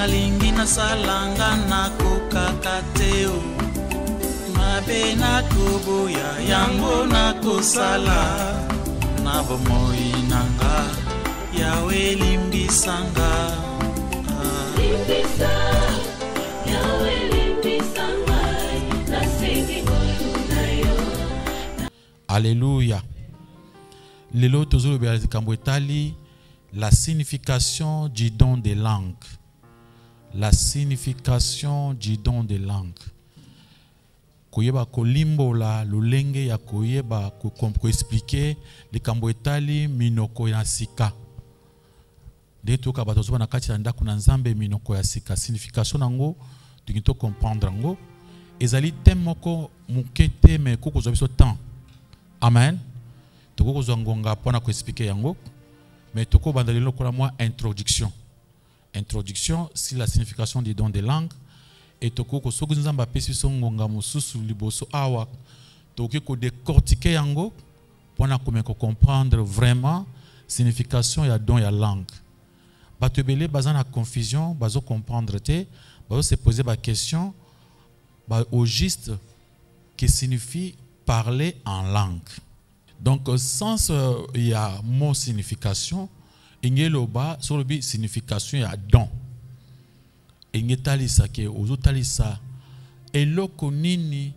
nalingi nasalanga nakokaka te o mabe nakoboya yango nakosala na bomoi nanga yawe limbisanga limbisa yawe limbisanga nasengi koluna yo. Alléluia. Lelo tozolo bya likambo etali la signification du don des langues. La signification du don des langues. Koyeba kolimbola lolenge ya koyeba ko expliquer likambo etali minoko ya sika. Deto ka bato na kati ya ndako na nzambe minoko ya sika. Signification nango tukito comprendre ngo ezali thème moko mukete me koko zo biso temps. Amen. Toko zo ngonga pona ko expliquer yango. Mais toko bandalelo kola moi introduction. Introduction sur la signification du don des langues. Et toko ko soku nzamba pesi so ngonga mususu liboso awa. Toko ko décortiquer yango pona ko comprendre vraiment signification ya don ya langue. Bato belé bazana confusion, bazo comprendre te, bazo se poser ba question au juste qui signifie parler en langue. Donc, sens il y a mot signification, il y a sur le signification il y a don. Il y a talisa qui ozo talisa et loko nini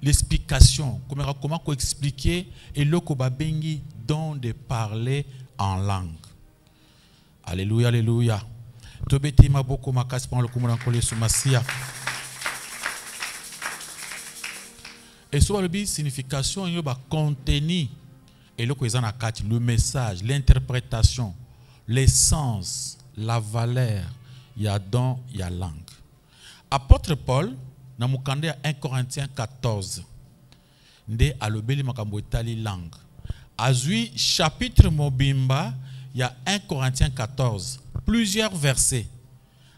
l'explication comment expliquer et loko babengi don de parler en langue. Alléluia, alléluia. Tobeti maboko makasi pa le komona kole sumasia. Et sur le signification, il y a contenu et le message, l'interprétation, l'essence, la valeur, il y a don, il y a langue. Apôtre Paul, dans le 1 Corinthiens 14, il a le makambo etali langue. Azui chapitre mobimba, il y a 1 Corinthiens 14, plusieurs versets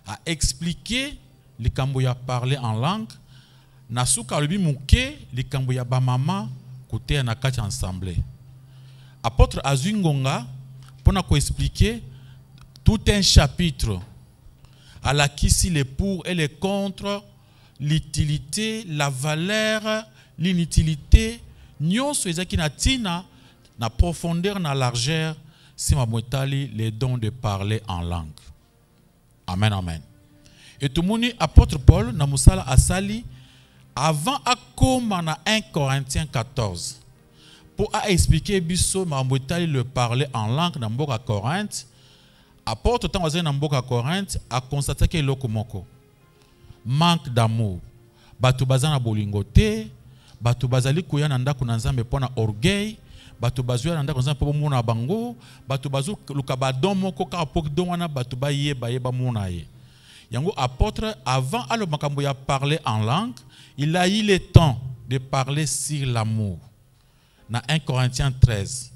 à expliquer les kambo ya parler en langue. Nasuka lubi muke likambo ya ba mama kote na kati ensemble. Apôtre Azuingonga pona ko expliquer tout un chapitre à la kisi les pour et les contre, l'utilité, la valeur, l'inutilité, nyonso ezaki na tina na profondeur na largeur si mamotali les dons de parler en langue. Amen, amen. Et tout moni apôtre Paul na musala asali avant à comme 1 Corinthiens 14 pour expliquer biso mamotali le parler en langue dans mboka Corinthe, apôtre tant dans mboka Corinthe a constaté que lokomoko manque d'amour, batu bazana bolingote, batu bazali kuya na ndako na nzambe pona orgueil, batu bazuya na ndako na nzambe po mona bango, batu bazu lukaba domoko ka pok domana batu ba yeba mona ye. Yango apôtre avant à le makambo ya parler en langue, il a eu le temps de parler sur l'amour. Dans 1 Corinthiens 13.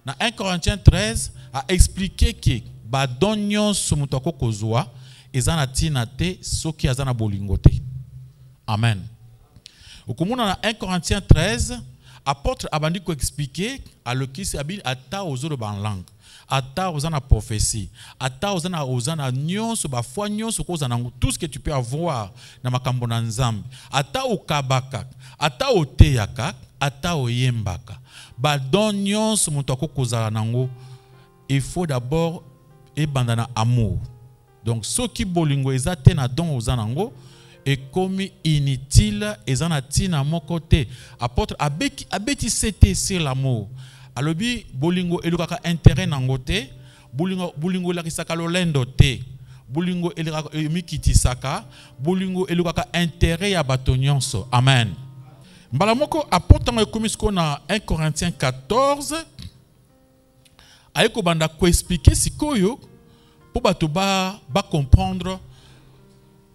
Dans 1 Corinthiens 13, a expliqué que badonyon sumutoko kozwa ezana tinate soki azana bolingote. Amen. Okumuna na 1 Corinthiens 13, apôtre abandi ko expliquer à le qui s'habille ata ozoro ban langue. Ata ozana prophétie, ata ozana nyonso ba foi nyonso ko ozana tout ce que tu peux avoir na makambo na nzambe. Ata okabaka, ata oteyaka, ata oyembaka. Ba don nyonso muto akokozala nango, il faut d'abord ebandana amour. Donc ce qui bolingo ezate na don ozanango et comme inutile ezana tina mon côté. Apôtre abeti c'était sur l'amour. Alobi bolingo elukaka intérêt nangote, bolingo lakisaka lolendo te, bolingo elukaka mikitisaka, bolingo elukaka intérêt ya bato nyonso. Amen. Mbala moko apôtre ngokomisko na 1 Corinthiens 14 ayeko banda ko expliquer sikoyo pour bato ba comprendre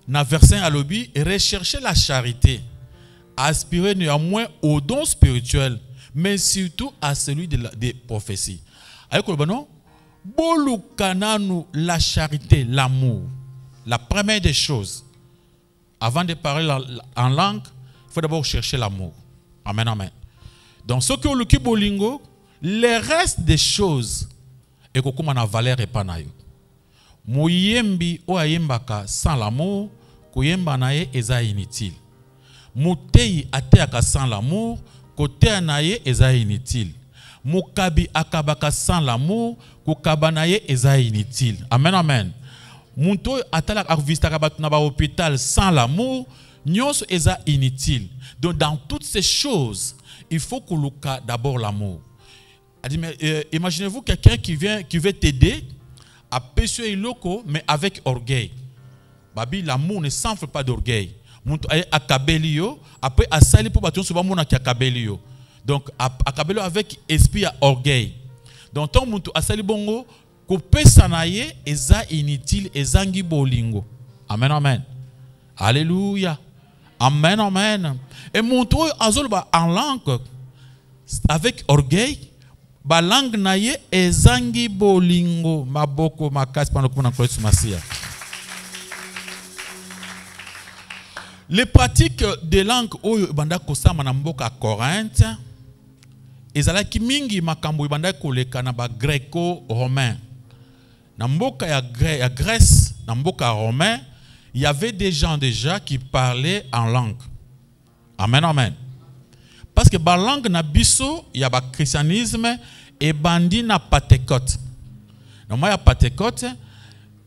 na verset alobi rechercher la charité, aspirer néanmoins au don spirituel, mais surtout à celui des prophéties. Avec le bon bolukananu la charité, l'amour. La première des choses, avant de parler en langue, il faut d'abord chercher l'amour. Amen, amen. Donc, ce que le bolingo, le reste des choses, et que comme on a valeur et pas naïo. Muyembi o ayembaka sans l'amour, kuyemba naye eza inutile. Muteyi ateyaka sans l'amour, koteya naye eza inutile. Mukabi akabaka sans l'amour, kukaba naye eza inutile. Amen, amen. Muntu atala akvistaka batu na ba hôpital sans l'amour, nyonso eza inutile. Donc dans toutes ces choses, il faut koluka d'abord l'amour. Imaginez-vous quelqu'un qui veut t'aider à pêcher iloko, mais avec orgueil. Babi, l'amour ne s'enfle pas d'orgueil. Muntu akabelio, après asali pour baton souvent mona ki akabelio. Donc akabelio avec esprit à orgueil. Donc ton muntu asali bongo kopesa na ye eza inutile ezangi bolingo. Amen, amen. Alléluia. Amen, amen. Et muntu azol ba en langue avec orgueil, ba langue na ye ezangi bolingo maboko makasi pano kuna Christ Masia. Les pratiques de langue oyo banda kosama na mboka Corinthe ezalaki mingi makambo banda koleka na ba greco-romain. Na mboka ya Grèce, na mboka romain, il y avait des gens déjà qui parlaient en langue. Amen, amen. Parce que ba langue na biso, il y a ba christianisme et bandi na Pentecôte. Na moya Pentecôte,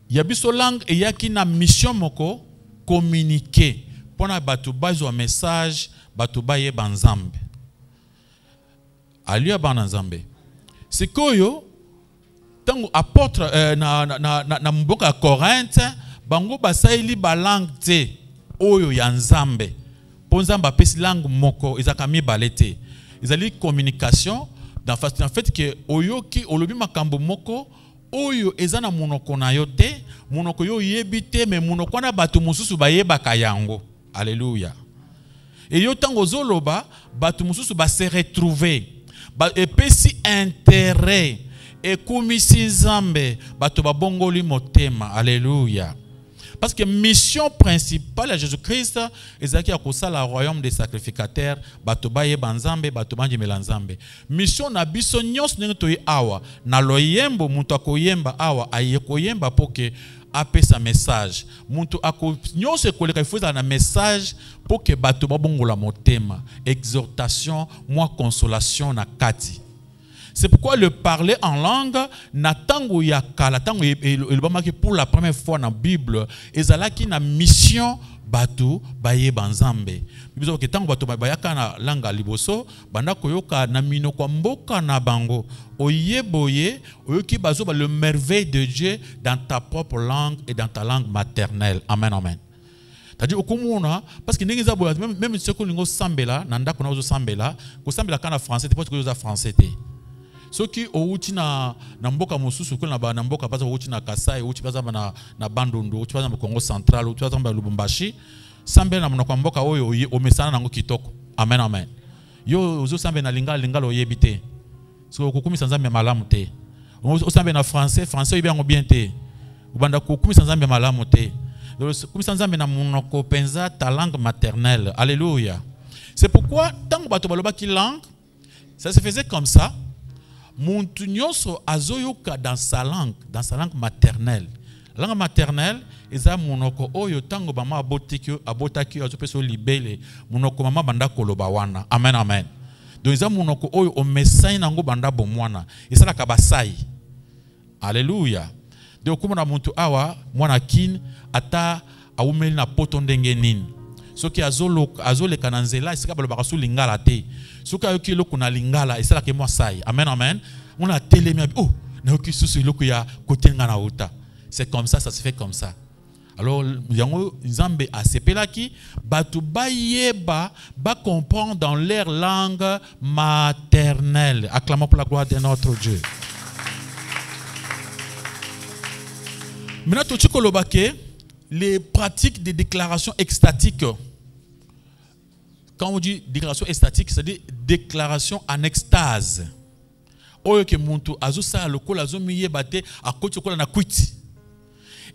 il y a biso langue et yaki na mission moko communiquer. Pona batu bazo un message, batu baye banzambe. Alia banzambe. C'est koyo tango apôtre na mboka Corinthe, bango basaili ba langue te oyo ya nzambe. Ponzamba pesi langue moko ezaka mibalete. Ezali communication dans fait que oyoki olobi makambo moko oyo ezana monoko na yo te, monoko yo yebite mais monoko na batu mususu bayebaka yango. Alléluia. Et yo tango zoloba batu mususu ba se retrouver. Ba epesi intérêt et kumisi nzambe batu ba bongoli motema. Alléluia. Parce que mission principale à Jésus-Christ, ezaki akosala royaume des sacrificateurs, bato baye banzambe, bato banji melanzambe. Mission na biso nyos nengi awa, na loyembo muntu akoyemba awa, aye koyemba poke ape sa message. Muntu ako nyos ekoleka ifuza na message poke bato babongola motema, exhortation, moi consolation na kati. C'est pourquoi le parler en langue, natango yakala, tango pour la première fois dans la Bible, ezalaki na mission batu baye banzambe. Biso ke tango batu bayaka na langa liboso, banda koyoka na mino kwa mboka na bango. Oyeboye, oyoki bazo ba le merveille de Dieu dans ta propre langue et dans ta langue maternelle. Amen, amen. C'est-à-dire okomona parce que ndenge za boya même ce que lingo sambela, nanda kona ozo sambela, ko sambela kana français, parce que ozo français te. Ce qui outi na mboka mosusu ko na mboka baza outi na Kasai, outi baza na Bandundu, outi baza na Congo central, outi baza na Lubumbashi, sambe na mboka mboka oyo o mesana nango kitoko. Amen, amen. Yo ozo sambe na lingala oyebite. So ko kumisa nzambe malamu te. O sambe na français oyebango bien te. Ubanda ko kumisa nzambe malamu te. Kumisa nzambe na monoko penza ta langue maternelle. Alléluia. C'est pourquoi tant que bato baloba ki langue, ça se faisait comme ça. Muntu nyonso azoyoka dans sa langue maternelle. La langue maternelle, eza monoko oyo tango bama abotaki azopeso libele, monoko mama banda koloba wana. Amen, amen. Donc eza monoko oyo o mesai nango banda bomwana. Eza la kabasai. Alléluia. Donc komona muntu awa mwana kin ata awumeli na poto ndenge nini. Soki azoleka na nzela esika balobaka su lingala te. Soki ayoki eloko na lingala esalaka mwa sai. Amen, amen. On a télémi oh nayoki susu eloko ya kotenga na uta. C'est comme ça se fait comme ça. Alors yango nzambe asepelaki batu bayeba ba comprendre dans leur langue maternelle. Acclamons pour la gloire de notre Dieu. Maintenant tu kolobake les pratiques de déclaration extatique. Quand on dit déclaration extatique, c'est-à-dire déclaration en extase. Oyo ke muntu azusa lokola azomiye bate akoti kola na kwiti.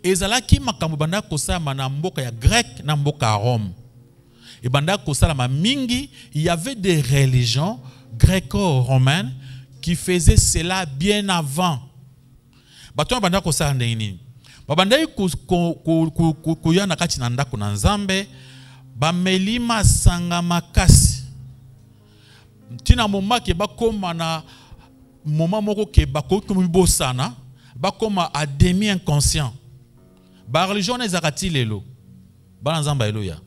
Ezalaki makambo banda kosala na mboka ya grec na mboka ya Rome. Et banda kosala ma mingi, il y avait des religions gréco-romaines qui faisaient cela bien avant. Bato banda kosala ndeni. babandai kuya na kati na ndako na Nzambe bameli masanga makasi tina moma ke bakoma na moma moko ke bakomi bosana bakoma à demi inconscient ba religion ezakati lelo bana Nzambe eloya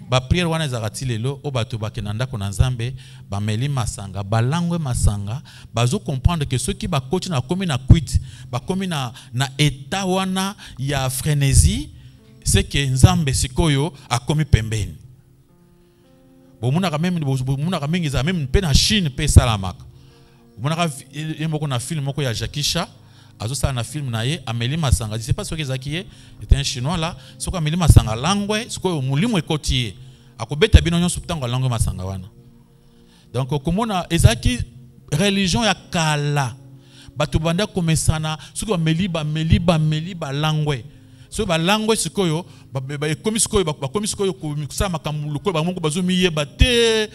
ba prière wana ezakati lelo o bato bakena ndako na Nzambe bameli masanga balangwe masanga bazo comprendre que ceux qui bakoti na komi na quit bakomi na état wana ya frénésie c'est que Nzambe sikoyo akomi pembeni bomuna mingi za même pe na Chine pe salamaka bomuna yemoko na film moko ya Jackie Chan azo sala na film na ye ameli masanga je sais pas ce que zakiye était un chinois là soko ameli masanga langwe sikoyo mulimo ekoti akobeta bino nyonso tango langwe masanga wana donc komona ezaki religion ya kala bato banda komesana soko bameli langwe so ba langue sikoyo ba komi sikoyo kusala makambo lokolo ba mongo bazo miyeba te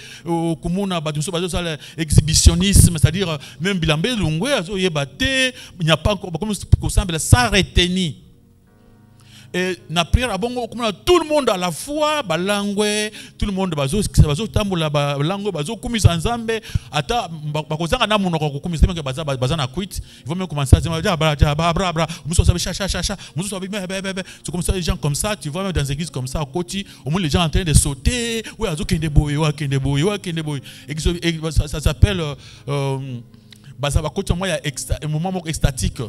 komona bato so bazo sala exhibitionnisme c'est-à-dire même bilambe lungwe azo yeba te nya pas ba komi kusambela sans retenir et na prière abongo komona tout le monde à la fois ba langue tout le monde bazo tambola ba langue bazo komisa Nzambe ata bakozanga na monoko kokomisa même que baza na quit il faut même commencer à dire bra muso sabe cha muso sabe c'est comme ça les gens comme ça tu vois même dans les églises comme ça à côté au moins les gens en train de sauter ouais azo kende boy ça s'appelle baza ba côté moi il y a un moment extatique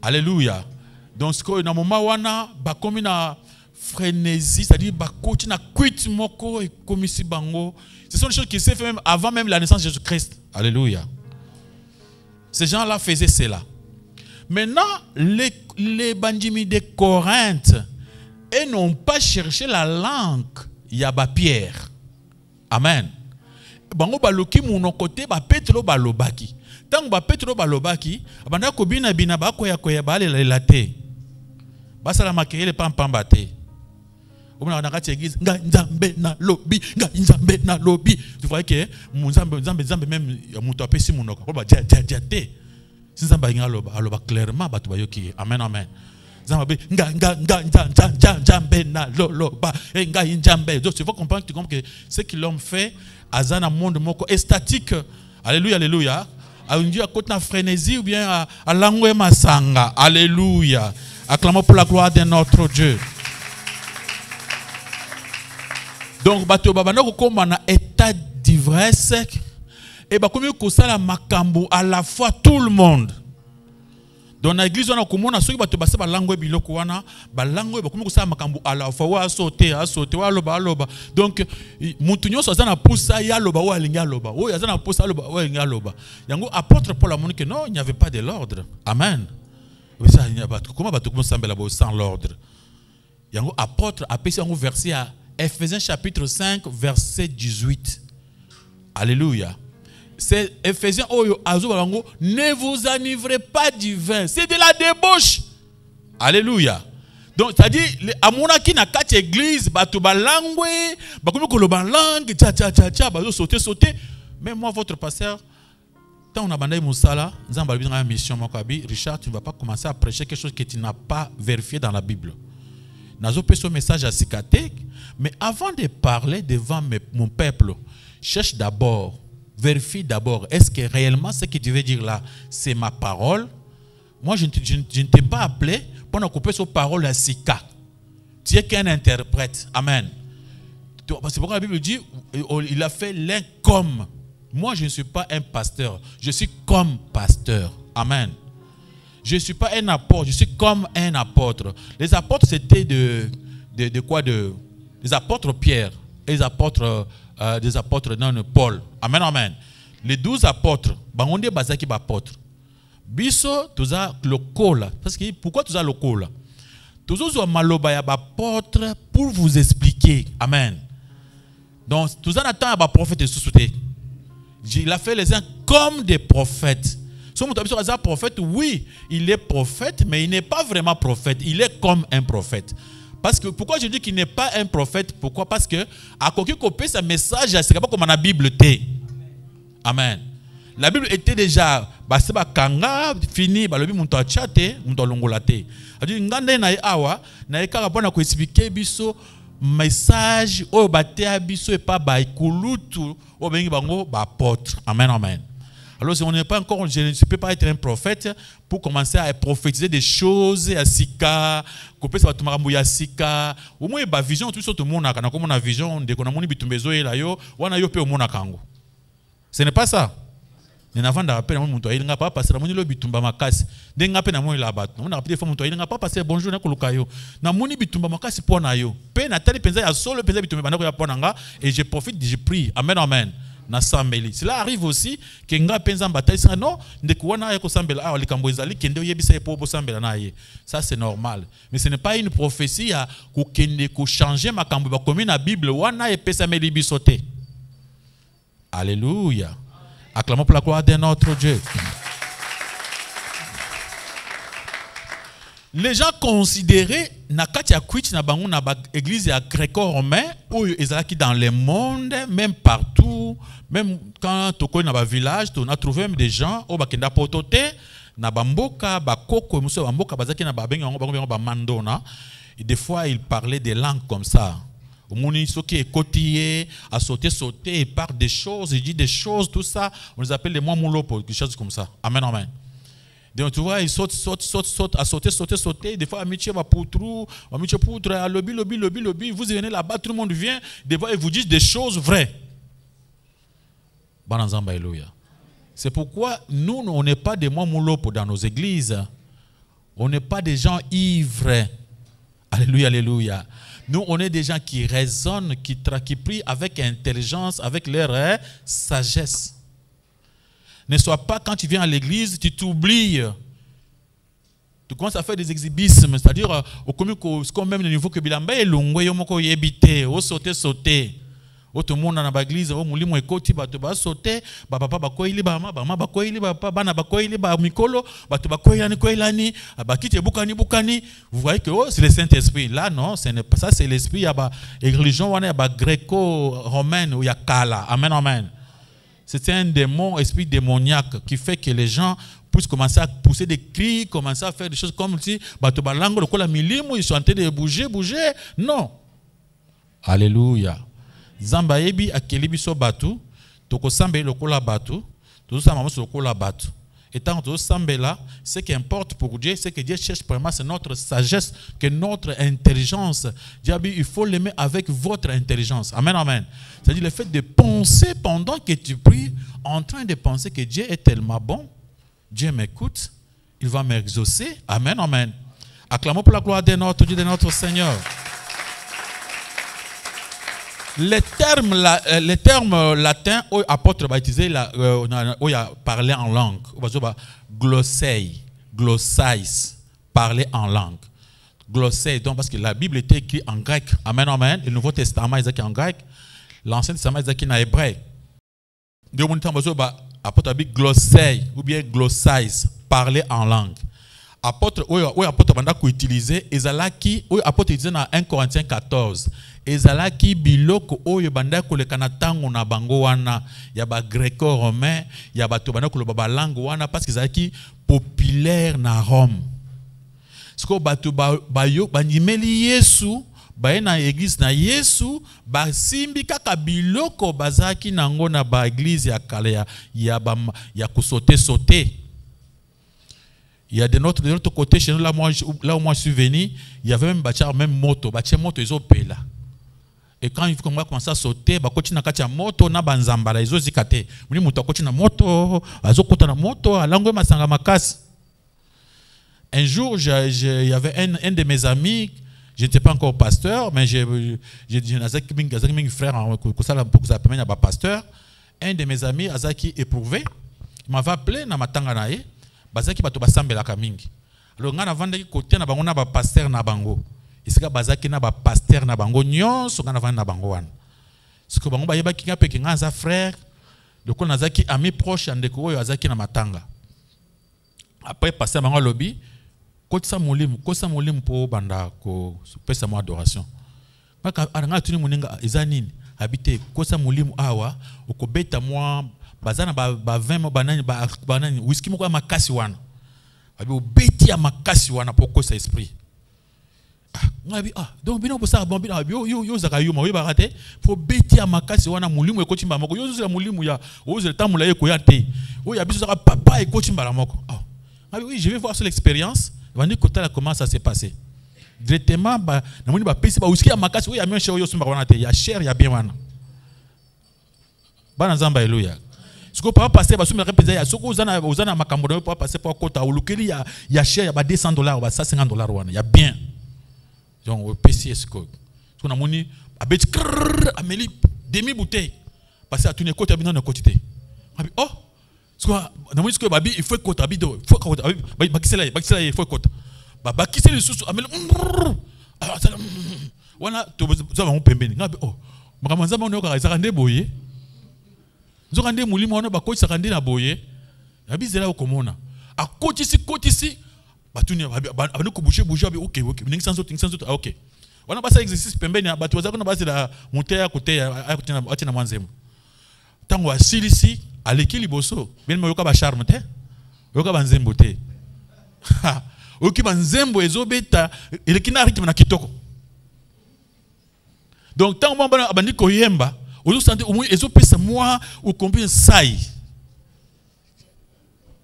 alléluia. Donc, dans le moment où on a comme une frénésie, c'est-à-dire que on a quitté moko et comme ici bango. Ce sont des choses qui s'est fait même avant même la naissance de Jésus-Christ. Alléluia. Ces gens-là faisaient cela. Maintenant, les bandits de Corinthe, ils n'ont pas cherché la langue. Il y a Pierre. Amen. Bango baloki mon côté, Petro balobaki. Tant que Petro balobaki, abanda ko bina ba koya ba la te. Basala makele pamba te. Omona na kati église nga Nzambe na lobi. Tu vois que Nzambe même muto apesi munoko. Ko ba dia te. Si Nzambe aloba clairement batu bayoki. Amen amen. Nzambe nga Nzambe na loba. Nga Nzambe. Donc tu vas comprendre que ce que l'homme fait azana monde moko statique. Alléluia alléluia. À côté de frénésie ou bien à langue masanga. Alléluia. Acclamons pour la gloire de notre Dieu. Donc, bato babana ko koma na état d'ivresse et ba komi ko sala makambo à la fois tout le monde. Dans l'église on a komona soki bato basa ba langue biloko wana ba langue ba komi ko sala makambo à la fois wa sauter wa loba. Donc mutu nyonso azana poussa ya loba wa linga loba. O azana poussa loba wa linga loba. Yango apôtre Paul a montré que non, il n'y avait pas de l'ordre. Amen. Comment va-t-on sembler sans l'ordre? Il y a un apôtre appelé un verset à Ephésiens chapitre 5 verset 18. Alléluia. C'est Ephésiens ne vous enivrez pas du vin, c'est de la débauche. Alléluia. Donc c'est-à-dire à mon qui na quatre églises bato ba langue ba komi ko loba langue cha ba sauter mais moi votre pasteur quand on a bandé Moussala, nous avons une mission. Richard, tu ne vas pas commencer à prêcher quelque chose que tu n'as pas vérifié dans la Bible. Nous avons fait ce message à Sikatek, mais avant de parler devant mon peuple, cherche d'abord, vérifie d'abord, est-ce que réellement ce que tu veux dire là, c'est ma parole? Moi, je ne t'ai pas appelé pour couper cette parole à Sika. Tu es qu'un interprète. Amen. C'est pourquoi la Bible dit, il a fait l'un comme. Moi, je ne suis pas un pasteur. Je suis comme pasteur. Amen. Je ne suis pas un apôtre. Je suis comme un apôtre. Les apôtres, c'était de quoi? Les apôtres Pierre et les apôtres, des apôtres Paul. Amen, amen. Les 12 apôtres, on dit bazaki ba apôtre. Biso, tu as le col. Parce que pourquoi tu as le col? Tu as maloba ya ba apôtre pour vous expliquer. Amen. Donc, tu as attend ba prophète sous-souté. Il a fait les uns comme des prophètes. Son prophète, oui, il est prophète, mais il n'est pas vraiment prophète. Il est comme un prophète. Parce que pourquoi je dis qu'il n'est pas un prophète? Pourquoi? Parce que à quoi copier ce message, c'est pas comme la Bible était. Amen. La Bible était déjà basi bakanga fini balobi muntu achate muntu longolate adi ngande na awa na ekaka pona ko expliquer biso message o batea biso et pas ba ikulutu o bengi bango ba apôtre. Amen, amen. Alors si on n'est pas encore, je ne peux pas être un prophète pour commencer à prophétiser des choses à sika, couper ça marambo ya sika. Au moins ba vision tout le monde a comme on a vision de qu'on a moni bitumbezo et là yo, wana yo pe au monde kango. Ce n'est pas ça. Ni avant de rappeler mon toi il n'a pas passé la moni lo bitumba makasi. Denga pe na moni la bat. On a rappelé fois mon toi il n'a pas passé bonjour na koluka yo. Na moni bitumba makasi pona yo. Pe na tali penza ya solo penza bitumba banako ya pona nga et je profite, je prie. Amen, amen. Cela arrive aussi que nga penza bataille non ndekuwana ya kosambela a likambo ezali kende yebisa po bosambela na ye. Ça c'est normal. Mais ce n'est pas une prophétie à ko kende ko changer makambo ba komi na Bible wana epesa meli bisote. Alléluia. Acclamons pour la gloire de notre Dieu. Les gens considéraient na kati ya kwiti na bango na ba église ya gréco-romain ou ezalaki dans le monde, même partout, même quand toko na ba village, on a trouvé même des gens au bakenda potote na bamboka bakoko muso bamboka bazaki na babenga bango ba mandona, et des fois ils parlaient des langues comme ça. Au moni soki ekotié à sauter et parle des choses, il dit des choses, tout ça, on les appelle les mots moulopo, des choses comme ça. Amen, amen. Donc tu vois, il saute, à sauter. Des fois, amitié va poutrou, amitié poutre, à lobby. Vous venez là-bas, tout le monde vient. Des fois, ils vous disent des choses vraies. C'est pourquoi nous, on n'est pas des mois moulopo dans nos églises. On n'est pas des gens ivres. Alléluia, alléluia. Nous, on est des gens qui raisonnent, qui prient avec intelligence, avec leur sagesse. Ne sois pas, quand tu viens à l'église, tu t'oublies. Tu commences à faire des exhibismes, c'est-à-dire, au même niveau que Bilamba et Lungwe, Yomoko Yebite, au sauter. Au tout le monde dans l'église, au moulimo et koti, ba sauter, ba papa ba koili ba mama ba koili ba papa bana ba koili ba mikolo, ba to ba koilani, ba kite bukani. Vous voyez que c'est le Saint-Esprit. Là, non, ce n'est pas ça, c'est l'esprit, il y a ba religion, il y a ba gréco-romaine, il y a kala. Amen, amen. C'est un démon, esprit démoniaque qui fait que les gens puissent commencer à pousser des cris, commencer à faire des choses comme si ils sont en train de bouger. Non. Alléluia. Zambaebi akelibi so batu, toko sambe lokola batu, tout ça maman lokola batu. Et tant que sambela, ce qui importe pour Dieu, c'est que Dieu cherche vraiment, c'est notre sagesse, que notre intelligence. Dieu, il faut l'aimer avec votre intelligence. Amen, amen. C'est-à-dire le fait de penser pendant que tu pries, en train de penser que Dieu est tellement bon, Dieu m'écoute, il va m'exaucer. Amen, amen. Acclamons pour la gloire de notre Dieu, de notre Seigneur. Les termes latins, apôtre va utiliser, parler en langue. Glossai, parler en langue. Glossai, donc parce que la Bible était écrite en grec. Amen, amen. Le Nouveau Testament est écrit en grec. L'Ancien Testament est écrit en hébreu. Donc, apôtre a dit glossai ou bien glossais, parler en langue. Apôtre, apôtre banda ko utiliser ezalaki apôtre utilisé dans 1 Corinthiens 14 ezalaki biloko oyo banda ko lekana tango na bango wana ya ba gréco-romain ya bato banda ko ba langue wana parce que ezalaki populaire na Rome. Siko bato bayo banimeli Yesu baye na église na Yesu basimbi kaka biloko bazaki nango na ba église ya kale ya kusote. Il y a de l'autre côté, chez nous, là où moi je suis venu, il y avait même moto. Ils ont payé là. Et quand ils commencent à sauter, ils ont moto, ils ont zikate. Ils ont moto, un jour, il y avait un de mes amis, je n'étais pas encore pasteur, mais j'ai un frère, pasteur. Un de mes amis, Azaki éprouvé, il m'avait appelé dans ma tanganaye. Bazaki bato basambela kamingi. Alors ngana vandaki côté na bango na ba pasteur na bango. Isika bazaki na ba pasteur na bango nyonso ngana vanda na bango wana. Siko bango bayeba kinga pe kinga za frère. Doko nazaki ami proche ndeko oyo azaki na matanga. Après pasteur bango lobby, kosa mulimu po banda ko pesa mo adoration. Maka aranga tuni muninga ezanini habité kosa mulimu awa okobeta moi bazana ba 20 banani whisky moko makasi wana. Abi obeti ya makasi wana poko sa esprit. Ngabi donc bino bosa bon bino yo zaka yo ma barate faut beti ya makasi wana mulimu ekotimba moko yo zo la mulimu ya ozo tamula ye koya te. O ya biso zaka papa ekotimba la moko. Ngabi oui, je vais voir sur l'expérience. Vandi kota comment ça s'est passé. Directement ba na moni ba pesi ba whisky ya makasi ya mien yo sumba wana te ya cher ya bien wana. Bana nzamba haleluya. Siko papa passer ba sumba repesa ya soko uzana makambo na papa passer pour kota ulukeli ya cher ya ba $200 ba $150 wana ya bien. Donc au PC esco. Siko na moni abeti ameli demi bouteille passer à tourner côté bino na côté. Abi siko na moni siko babi il faut kota bido, il faut kota bakisela il faut kota. Ba kiseli susu ameli wana to za ba pembeni. Ngabi makambo nzamba ono ka izaka ndeboye. Nzoka nde mulimo wana bakoti sakandi na boye abizela okomona akotisi batuni abani ko bouger abi OK ningi sanzo OK wana basa exercice pembeni batu wazako na base la monter côté atina mwanzemo tango asilisi aleki liboso bien yoka ba charme te yoka banzembo te oki banzembo ezobeta eleki na rythme na kitoko donc tango bana abandi ko yemba vous sentez au moins ils ont payé moi ou combien ça y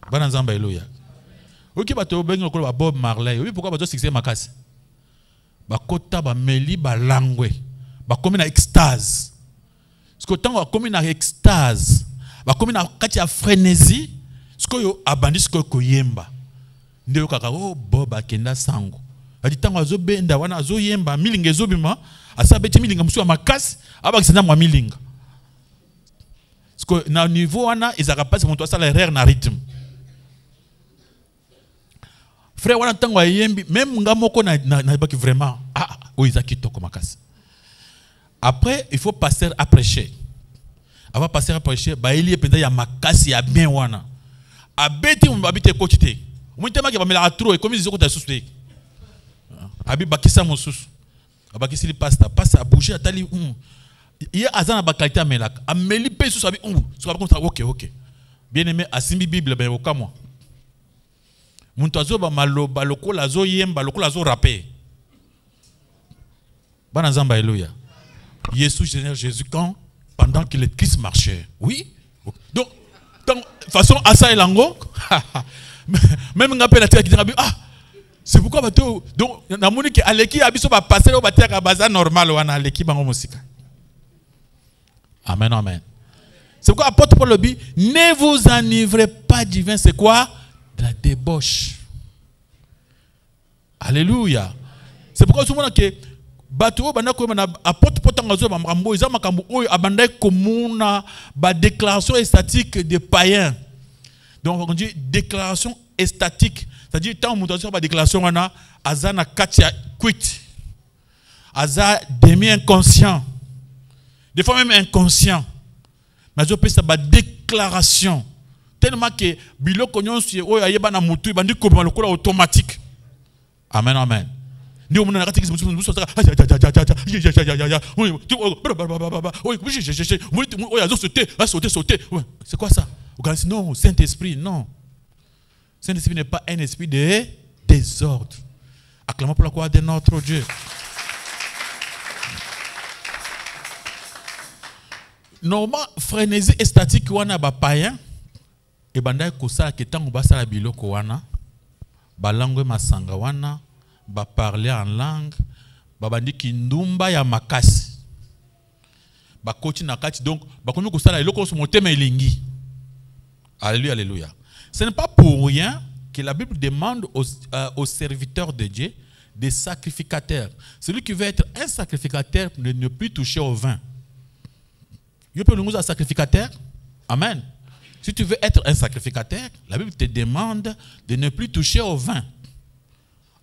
bana nzamba haleluya oki bato bengo ko ba Bob Marley oui pourquoi bato succès makasi ba kota ba meli ba langwe ba komi na extase parce que tant komi na extase ba komi na kati ya frénésie ce que yo abandi ce que ko yemba ndeyo kaka Bob akenda sango adi tango azo benda wana azo yemba milinga ezobima asabeti milinga musu ya makasi abakisana mwa milinga parce que na niveau wana ezaka pas mon toi ça l'erreur na rythme frère wana tango ayembi même ngamoko na baki vraiment izaki toko makasi après il faut passer à prêcher avant passer à prêcher ba eli penda ya makasi ya bien wana abeti mbabite kotite umutema ke ba mela trop et comme ils ont ta souci abi bakisa mosusu abakisi li pasta a bouger atali il azana ba qualité amelaka ameli pe sous abi so ba kontra OK bien aimé asimbi bible ben okamwa muntu azoba maloba lokola azo yemba lokola azo rapper bana nzamba haleluya Jésus quand pendant que le Christ marchait oui donc façon asa elango même ngape na tia ki c'est pourquoi bato donc na moni ke aleki abiso ba passer au batia baza normal wana aleki bango musika amen c'est pourquoi apôtre Paul le dit ne vous enivrez pas du vin c'est quoi de la débauche alléluia c'est pourquoi tout le monde que bato bana ko na apôtre Paul tangazo ba makambo iza makambo oyo abandai komuna ba déclaration statique des païens donc on dit déclaration statique. C'est-à-dire, tant que vous avez déclaration, Azana Katia quit. Aza demi-inconscient. Des fois même inconscient. Mais je peux faire une déclaration. Tellement que Bilo Konyon, si vous avez un moutou, il dit comme le automatique. Amen. Ni au monde c'est quoi ça? Non, Saint-Esprit, non. Saint-Esprit n'est pas un esprit de désordre. Acclamons pour la gloire de notre Dieu. Normalement, frénésie statique wana ba païen et bandai kosa ke tango basa la biloko wana ba langue masanga wana ba parler en langue ba bandi kindumba ya makasi ba koti na kati donc ba komi kosala eloko so motema elingi. Alléluia. Ce n'est pas pour rien que la Bible demande aux serviteurs de Dieu des sacrificateurs. Celui qui veut être un sacrificateur ne plus toucher au vin. Il peut nous un sacrificateur. Amen. Si tu veux être un sacrificateur, la Bible te demande de ne plus toucher au vin.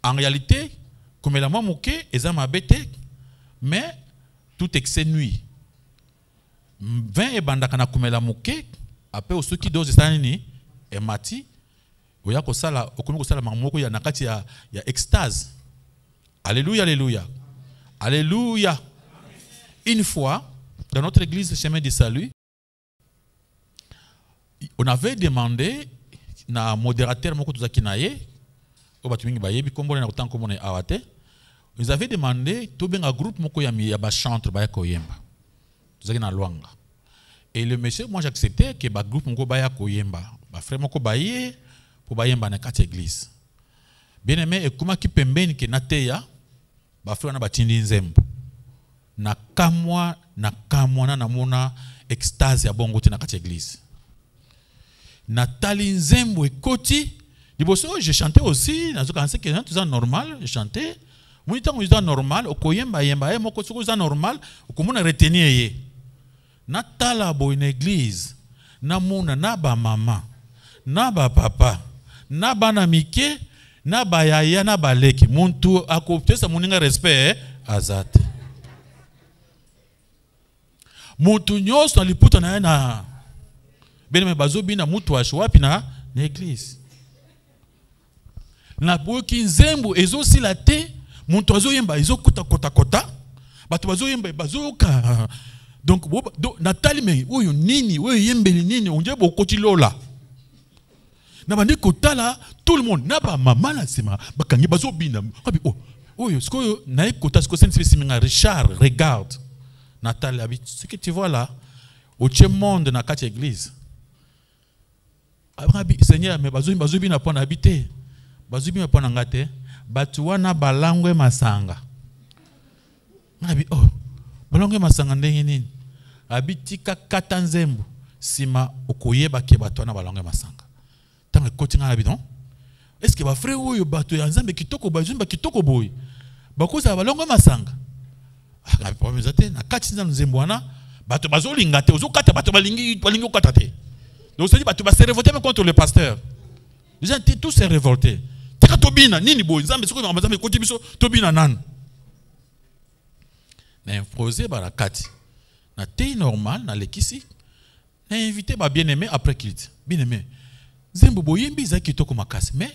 En réalité, comme elle a moqué, ils ont m'abêté, mais tout excès nuit. Vin et bandakana comme elle a moqué, après ceux qui dosent sanini et mati, oya ko sala okomi ko sala mamoko ya nakati ya extase. Alléluia, alléluia. Alléluia. Une fois, dans notre église Chemin du Salut, on avait demandé na modérateur moko tozaki na ye o batu mingi bayebi kombo na autant comme on est awate. Ils avaient demandé tout bien un groupe moko ya ba chantre ba koyemba. Tozaki na Luanga. Et le monsieur, moi j'acceptais que le groupe moko baya koyemba, ba frère moko baye pour bayemba na kati église. Bien aimé, et comment qui pembeni que nateya ba frère na batindi nzembo. Na kamwa na mona extase ya bongo te na kati église. Nathalie nzembo ekoti, liboso je chantais aussi, nazo kanse que tout ça normal, je chantais. Moi tant que normal, okoyemba yemba moko soko ça normal, okomona retenir ye. Natala bo une église, na mona na ba mama, na ba papa, na bana mike, na ba yaya na ba leki. Muntu akopte sa moninga respect azate. Muntu nyos na liputa na bene bazobi na mutu wapi na église. Na boki nzembo ezo la te, muntu azoyemba ezo kota. Batu bazoyemba bazoka. Donc Nathalie me oyo nini, oyo yembeli nini, onje bokoti lola. Na bandi kotala tout le monde na ba mama na sima bakangi bazobina. Abi oyo skoyo na ekota sko sense siminga Richard regarde. Nathalie, ce que tu vois là, au monde na kati église. Seigneur, mais bazubi na pona habité. Bazubi na pona ngate, batuwana balangwe masanga. Abi balangwe masanga ndenge nini? Abitika katanzembo sima okoyeba ke batuwana balangwe masanga. Tanga kotinga habidon. Est-ce que ba frère oyo batu ya nzambe kitoko bazumba kitoko boy? Bakoza balangwe masanga. Na kati nzembo wana batu bazolinga te, ozokata batu balingi okata te. Donc ça dit bah tu vas se révolter contre le pasteur. Les gens tous se révoltés. Tika tobina nini boy nzambe soko na nzambe koti biso tobina nan. Na imposé barakati. Na te normal na lekisi. Na invité ba bien-aimé après quitte. Bien-aimé. Nzembo boyembi za kitoko makasi mais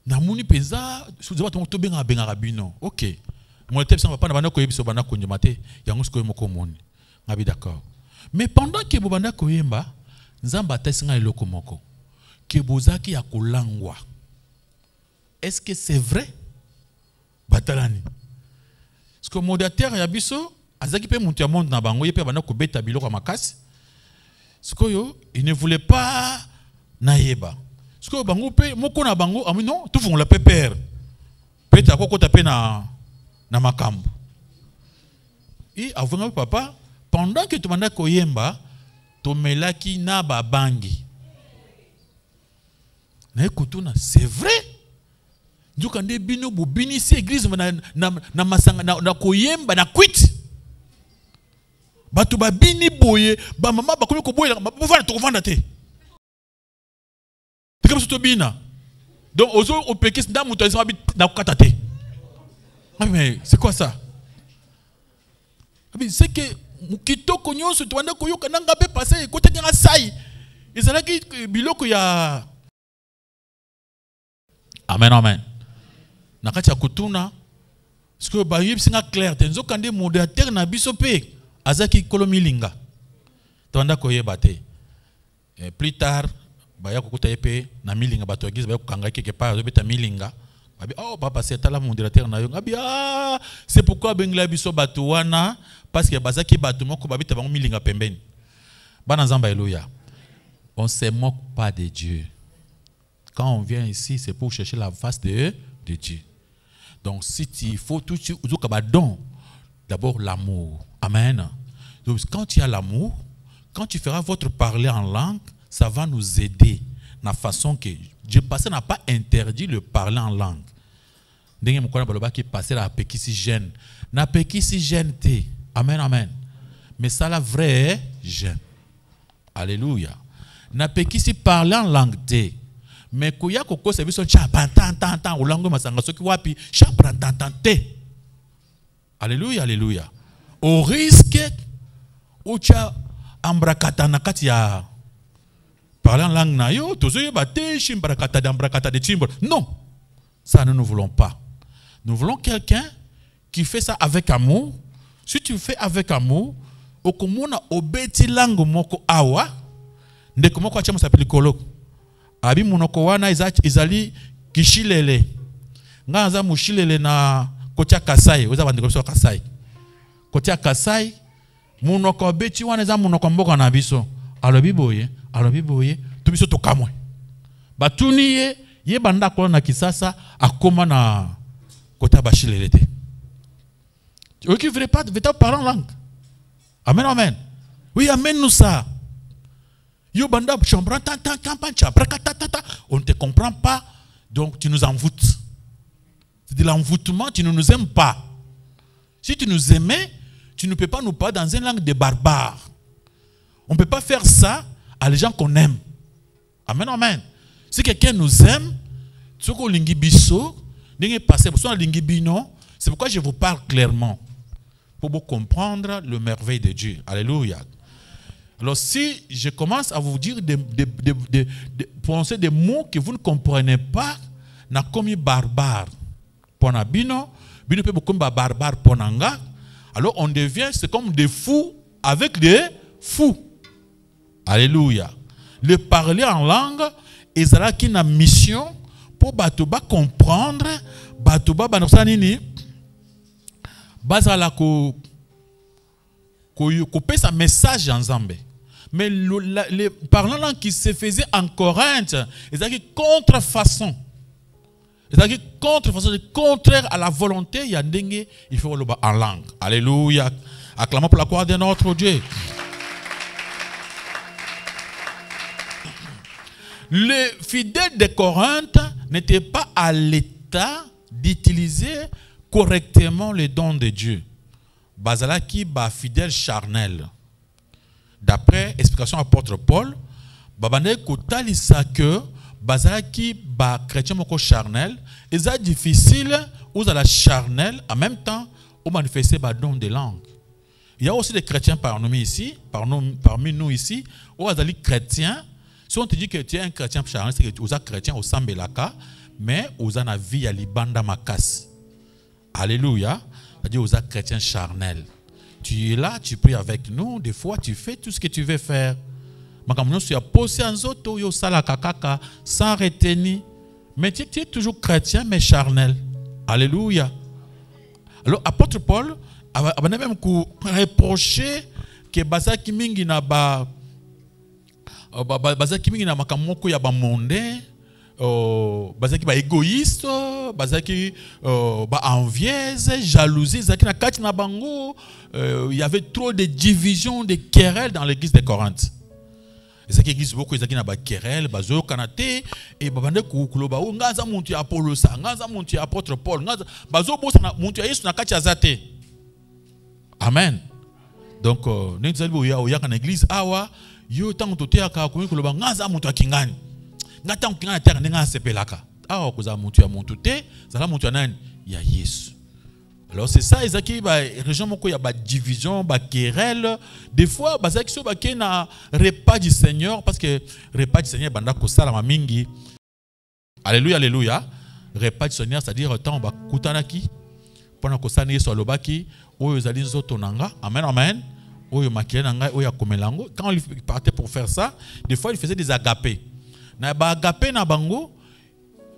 na muni penza soudeba to benga benga rabino. OK. Mon tête ça va pas na bana koyebiso bana konjema te yango siko moko moni. Ngabi d'accord. Mais pendant que bobanda koyemba Nzamba tesinga eloko moko ke bozaki ya kolangwa. Est-ce que c'est vrai? Batalani. Parce que modérateur ya biso azaki pe muntu ya monde na bango ye pe bana ko beta biloko makasi. Parce que yo il ne voulait pas naïeba. Parce que bango pe moko na bango ami non tout font la pépère. Peta ko taper na makambo. Et avant papa pendant que tu manda koyemba tomelaki na babangi. Na ekutuna c'est vrai. Dukande bino bobini si église na masanga na koyemba na kwit. Batu babini boye ba mama bakomi ko boye ba vanda to vanda te. Tekam so bina. Donc ozo opekis nda mutu azima na kokata te. Mais c'est quoi ça? C'est que kitoko nyonso tuanda koyoka nanga pe passer côté nga sai ezalaki biloko ya amen nakati ya kutuna parce que ba yebsinga clair tenzo kande modérateur na biso pe azaki kolomilinga tuanda koyeba te plus tard ba ya kokuta epe na milinga bato église ba kokanga quelque part azobeta milinga babi oh papa c'est la modérateur na yo ngabi c'est pourquoi bengla biso bato wana parce que bazaki bato moko babita bango milinga pembeni bana nzamba alléluia. On se moque pas de Dieu. Quand on vient ici c'est pour chercher la face de Dieu. Donc si il faut tout don d'abord l'amour. Amen. Donc quand tu as l'amour, quand tu feras votre parler en langue, ça va nous aider la façon que Dieu passé n'a pas interdit le parler en langue. Dengue mukona baloba qui passer la pekisi jeune. Na pekisi jeune te. Amen amen. Mais ça la vraie jeune. Alléluia. Na pekisi parler en langue te. Mais kuya koko service cha pantan ou langue masanga soki wapi cha pantan te. Alléluia alléluia. Au risque ou cha ambrakata na kati ya parler en langue na yo tozoye bate chimbrakata d'ambrakata de timbre. Non. Ça nous ne voulons pas. Nous voulons quelqu'un qui fait ça avec amour. Si tu fais avec amour, okomona obeti langue moko awa ndeko moko atia mosapi likolo abi monoko wana ezali kishilele nga aza mushilele na kotia Kasai oza bandeko biso Kasai kotia Kasai monoko beti wana eza monoko mboka na biso alobi boye to biso tokamwe batuni ye banda kola na Kisasa akoma na kotia bashilele te tu ne veux pas parler en langue. Amen, amen. Oui, amène-nous ça. On ne te comprend pas, donc tu nous envoûtes. C'est de l'envoûtement, tu ne nous aimes pas. Si tu nous aimais, tu ne peux pas nous parler dans une langue de barbares. On ne peut pas faire ça à les gens qu'on aime. Amen, amen. Si quelqu'un nous aime, c'est pourquoi je vous parle clairement. Pour vous comprendre le merveille de Dieu. Alléluia. Alors si je commence à vous dire prononcer des mots que vous ne comprenez pas, na komi barbare. Pona bino peut beaucoup barbare ponanga. Alors on devient, c'est comme des fous avec des fous. Alléluia. Le parler en langue, ezala ki na mission pour batoba comprendre, batoba banosa nini. Bazala ko pèse un message ensemble. Mais les parlant qui se faisaient en Corinthe, ils avaient contrefaçon. Ils avaient contrefaçon, contraire à la volonté, il y a dengue, il faut le en langue. Alléluia. Acclamons pour la gloire de notre Dieu. Les fidèles de Corinthe n'étaient pas à l'état d'utiliser correctement les dons de Dieu. Bazalaki ba fidèle charnel. D'après explication apôtre Paul, babane kotalisa que bazalaki ba chrétien moko charnel, c'est difficile ou la charnel en même temps au manifester ba don de langue. Il y a aussi des chrétiens parmi nous ici, ou azali chrétiens. Si on te dit que tu es un chrétien charnel, c'est que tu es chrétien au sambelaka, mais tu as une vie à libanda makas. Alléluia. C'est-à-dire aux actes chrétiens charnels. Tu es là, tu pries avec nous. Des fois, tu fais tout ce que tu veux faire. Mais comme nous sommes posés en zoto, yo salaka kaka, sans retenir. Mais tu es toujours chrétien, mais charnel. Alléluia. Alors, apôtre Paul, il a même reproché que bazaki mingi na bazaki mingi na makamoko ya ba monde. Bazaki ba égoïste, bazaki ba envieuse, jalousie, zaki na kati na bango, il y avait trop de divisions, de querelles dans l'église de Corinthe. Zaki église beaucoup zaki na ba querelles, bazo kanate et babande kuloba o ngaza muntu ya Apollo sa, ngaza muntu ya apôtre Paul, ngaza bazo bosa na muntu ya Yesu na kati azate. Amen. Donc nous zali ya na église awa yo tango totea ka kuloba ngaza muntu akingani. Ngata mkingana tera nenga sepelaka. Ah koza muntu ya muntu te, zala muntu ya nani ya Yesu. Alors c'est ça ezaki ba région moko ya ba division, ba querelle. Des fois bazaki so ba ke na repas du Seigneur parce que repas du Seigneur banda ko sala ma mingi. Alléluia alléluia. Repas du Seigneur c'est-à-dire temps ba kutanaki pona ko sala Yesu alobaki oyo zali nzoto nanga. Amen amen. Oyo makile nanga oyo akomelango. Quand il partait pour faire ça, des fois il faisait des agapés. Na ba agape na bango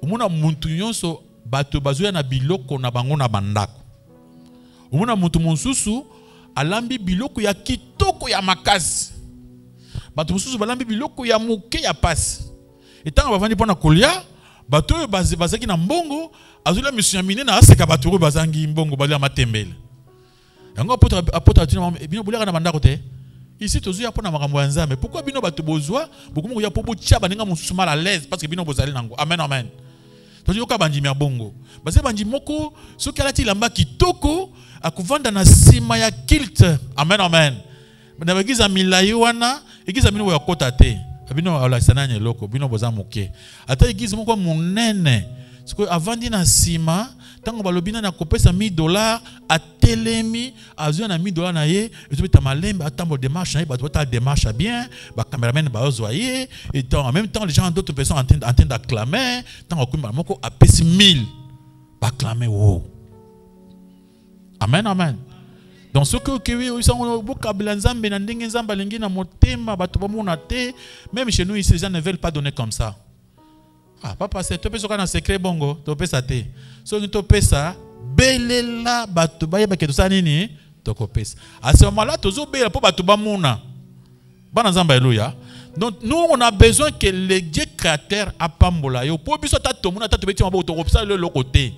umuna muntu nyonso bato bazuya na biloko na bango na bandako umuna muntu monsusu alambi biloko ya kitoko ya makasi bato monsusu balambi biloko ya muke ya pasi etanga bavandi pona kolia bato bazaki na mbongo azula mission mine na aseka bato bazangi mbongo balia matembele yango apôtre atina bino bulaka na bandako te. Ici, tu as pour la mais pourquoi bino bato bozwa beaucoup mo ya pobo tia baninga mususu mal à l'aise parce que bino bozali nango. Amen amen. Tu dis ka bandi mi bongo. Base bandi moko so kala ti lamba kitoko akuvanda na sima ya kilt. Amen amen. Na bagiza milayi wana, igiza bino ya kota te. Bino ala sananye loko, bino boza moke. Ata igiza moko munene. Siko avandi na sima tango balobina na kopesa $1000 a telemi azua na $1000 na ye ezobeta malembe atambo démarche na ye bato bata démarche bien ba cameraman ba ozoyer et en même temps les gens d'autres personnes en train d'acclamer tango kumba moko apesi 1000 ba clamer wo. Amen amen. Donc ce que ils sont beaucoup nzambe na ndenge nzamba lingi na motema bato bamona te, même chez nous ici les gens ne veulent pas donner comme ça. Ah papa c'est to pesa kana secret bongo, to pesa te. So ni to pesa belela bato ba yeba ke to sa nini to ko pesa. À ce moment-là tozo bela po bato bamona. Bana nzamba alléluia. Donc nous on a besoin que le Dieu créateur apambola yo po biso ta tomona ta to beti mabo to ko pesa le côté.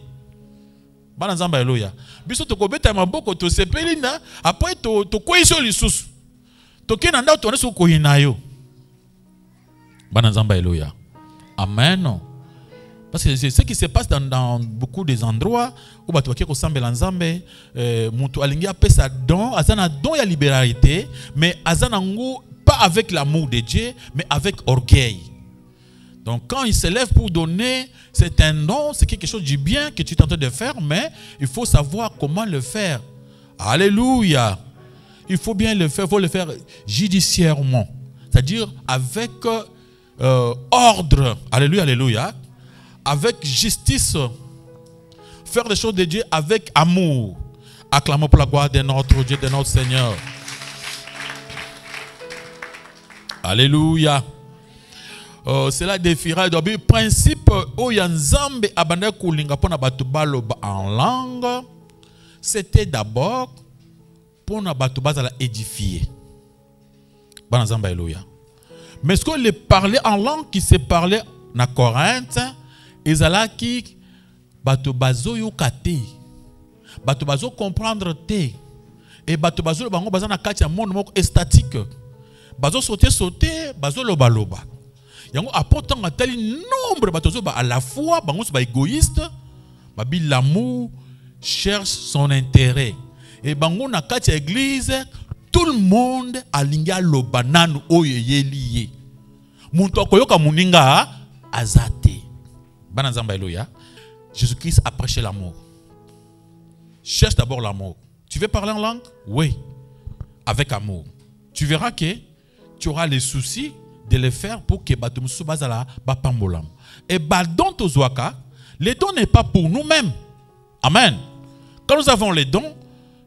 Bana nzamba alléluia. Biso to ko beta maboko to sepelinda après to koiso lisusu. To kena nda to neso ko hinayo. Bana nzamba alléluia. Amen. Parce que c'est ce qui se passe dans beaucoup des endroits où tu vas dire que nzambe mutu alingi apesa don, azana don ya libéralité, mais azana ngo pas avec l'amour de Dieu, mais avec orgueil. Donc quand il se lève pour donner, c'est un don, c'est quelque chose du bien que tu es en train de faire, mais il faut savoir comment le faire. Alléluia. Il faut bien le faire, il faut le faire judiciairement. C'est-à-dire avec ordre. Alléluia, alléluia. Avec justice. Faire des choses de Dieu avec amour. Acclamons pour la gloire de notre Dieu, de notre Seigneur. Alléluia. Cela défiera le principe où Yanzambe abandonne kulinga pona batu baloba en langue. C'était d'abord pour na batu bazala édifier. Banazamba alléluia. Mais ce que les parler en langue qui se parlait na Corinthe, ezalaki batu bazo yokate. Batu bazo comprendre te. Et batu bazo bango bazana kati ya monde moko statique. Bazo sauter, bazo loba loba. Yango apportant un tel nombre bazo ba à la fois bango ba égoïste, babi l'amour cherche son intérêt. Et bango na kati ya église, tout le monde alinga loba nanu oyo yeliye. Muntu akoyoka muninga azate. Bana nzamba alléluia. Jésus-Christ a prêché l'amour. Cherche d'abord l'amour. Tu veux parler en langue? Oui. Avec amour. Tu verras que tu auras les soucis de le faire pour que Batumsu Bazala Bapambolam. Et Badon Tozwaka, les dons n'est pas pour nous-mêmes. Amen. Quand nous avons les dons,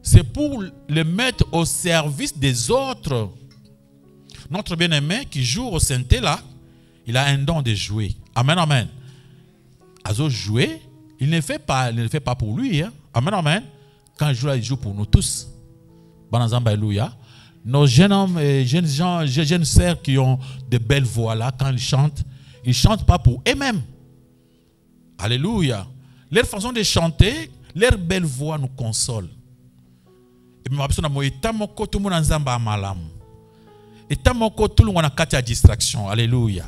c'est pour les mettre au service des autres. Notre bien-aimé qui joue au synthé là, il a un don de jouer. Amen, amen. Azo jouer, il ne le fait pas pour lui. Hein? Amen, amen. Quand il joue pour nous tous. Banazamba alléluia. Nos jeunes hommes et jeunes sœurs qui ont de belles voix là, quand ils chantent pas pour eux-mêmes. Alléluia. Leur façon de chanter, leur belle voix nous console. Et puis, tout le monde nzamba malam. Et tout le monde a distraction. Alléluia.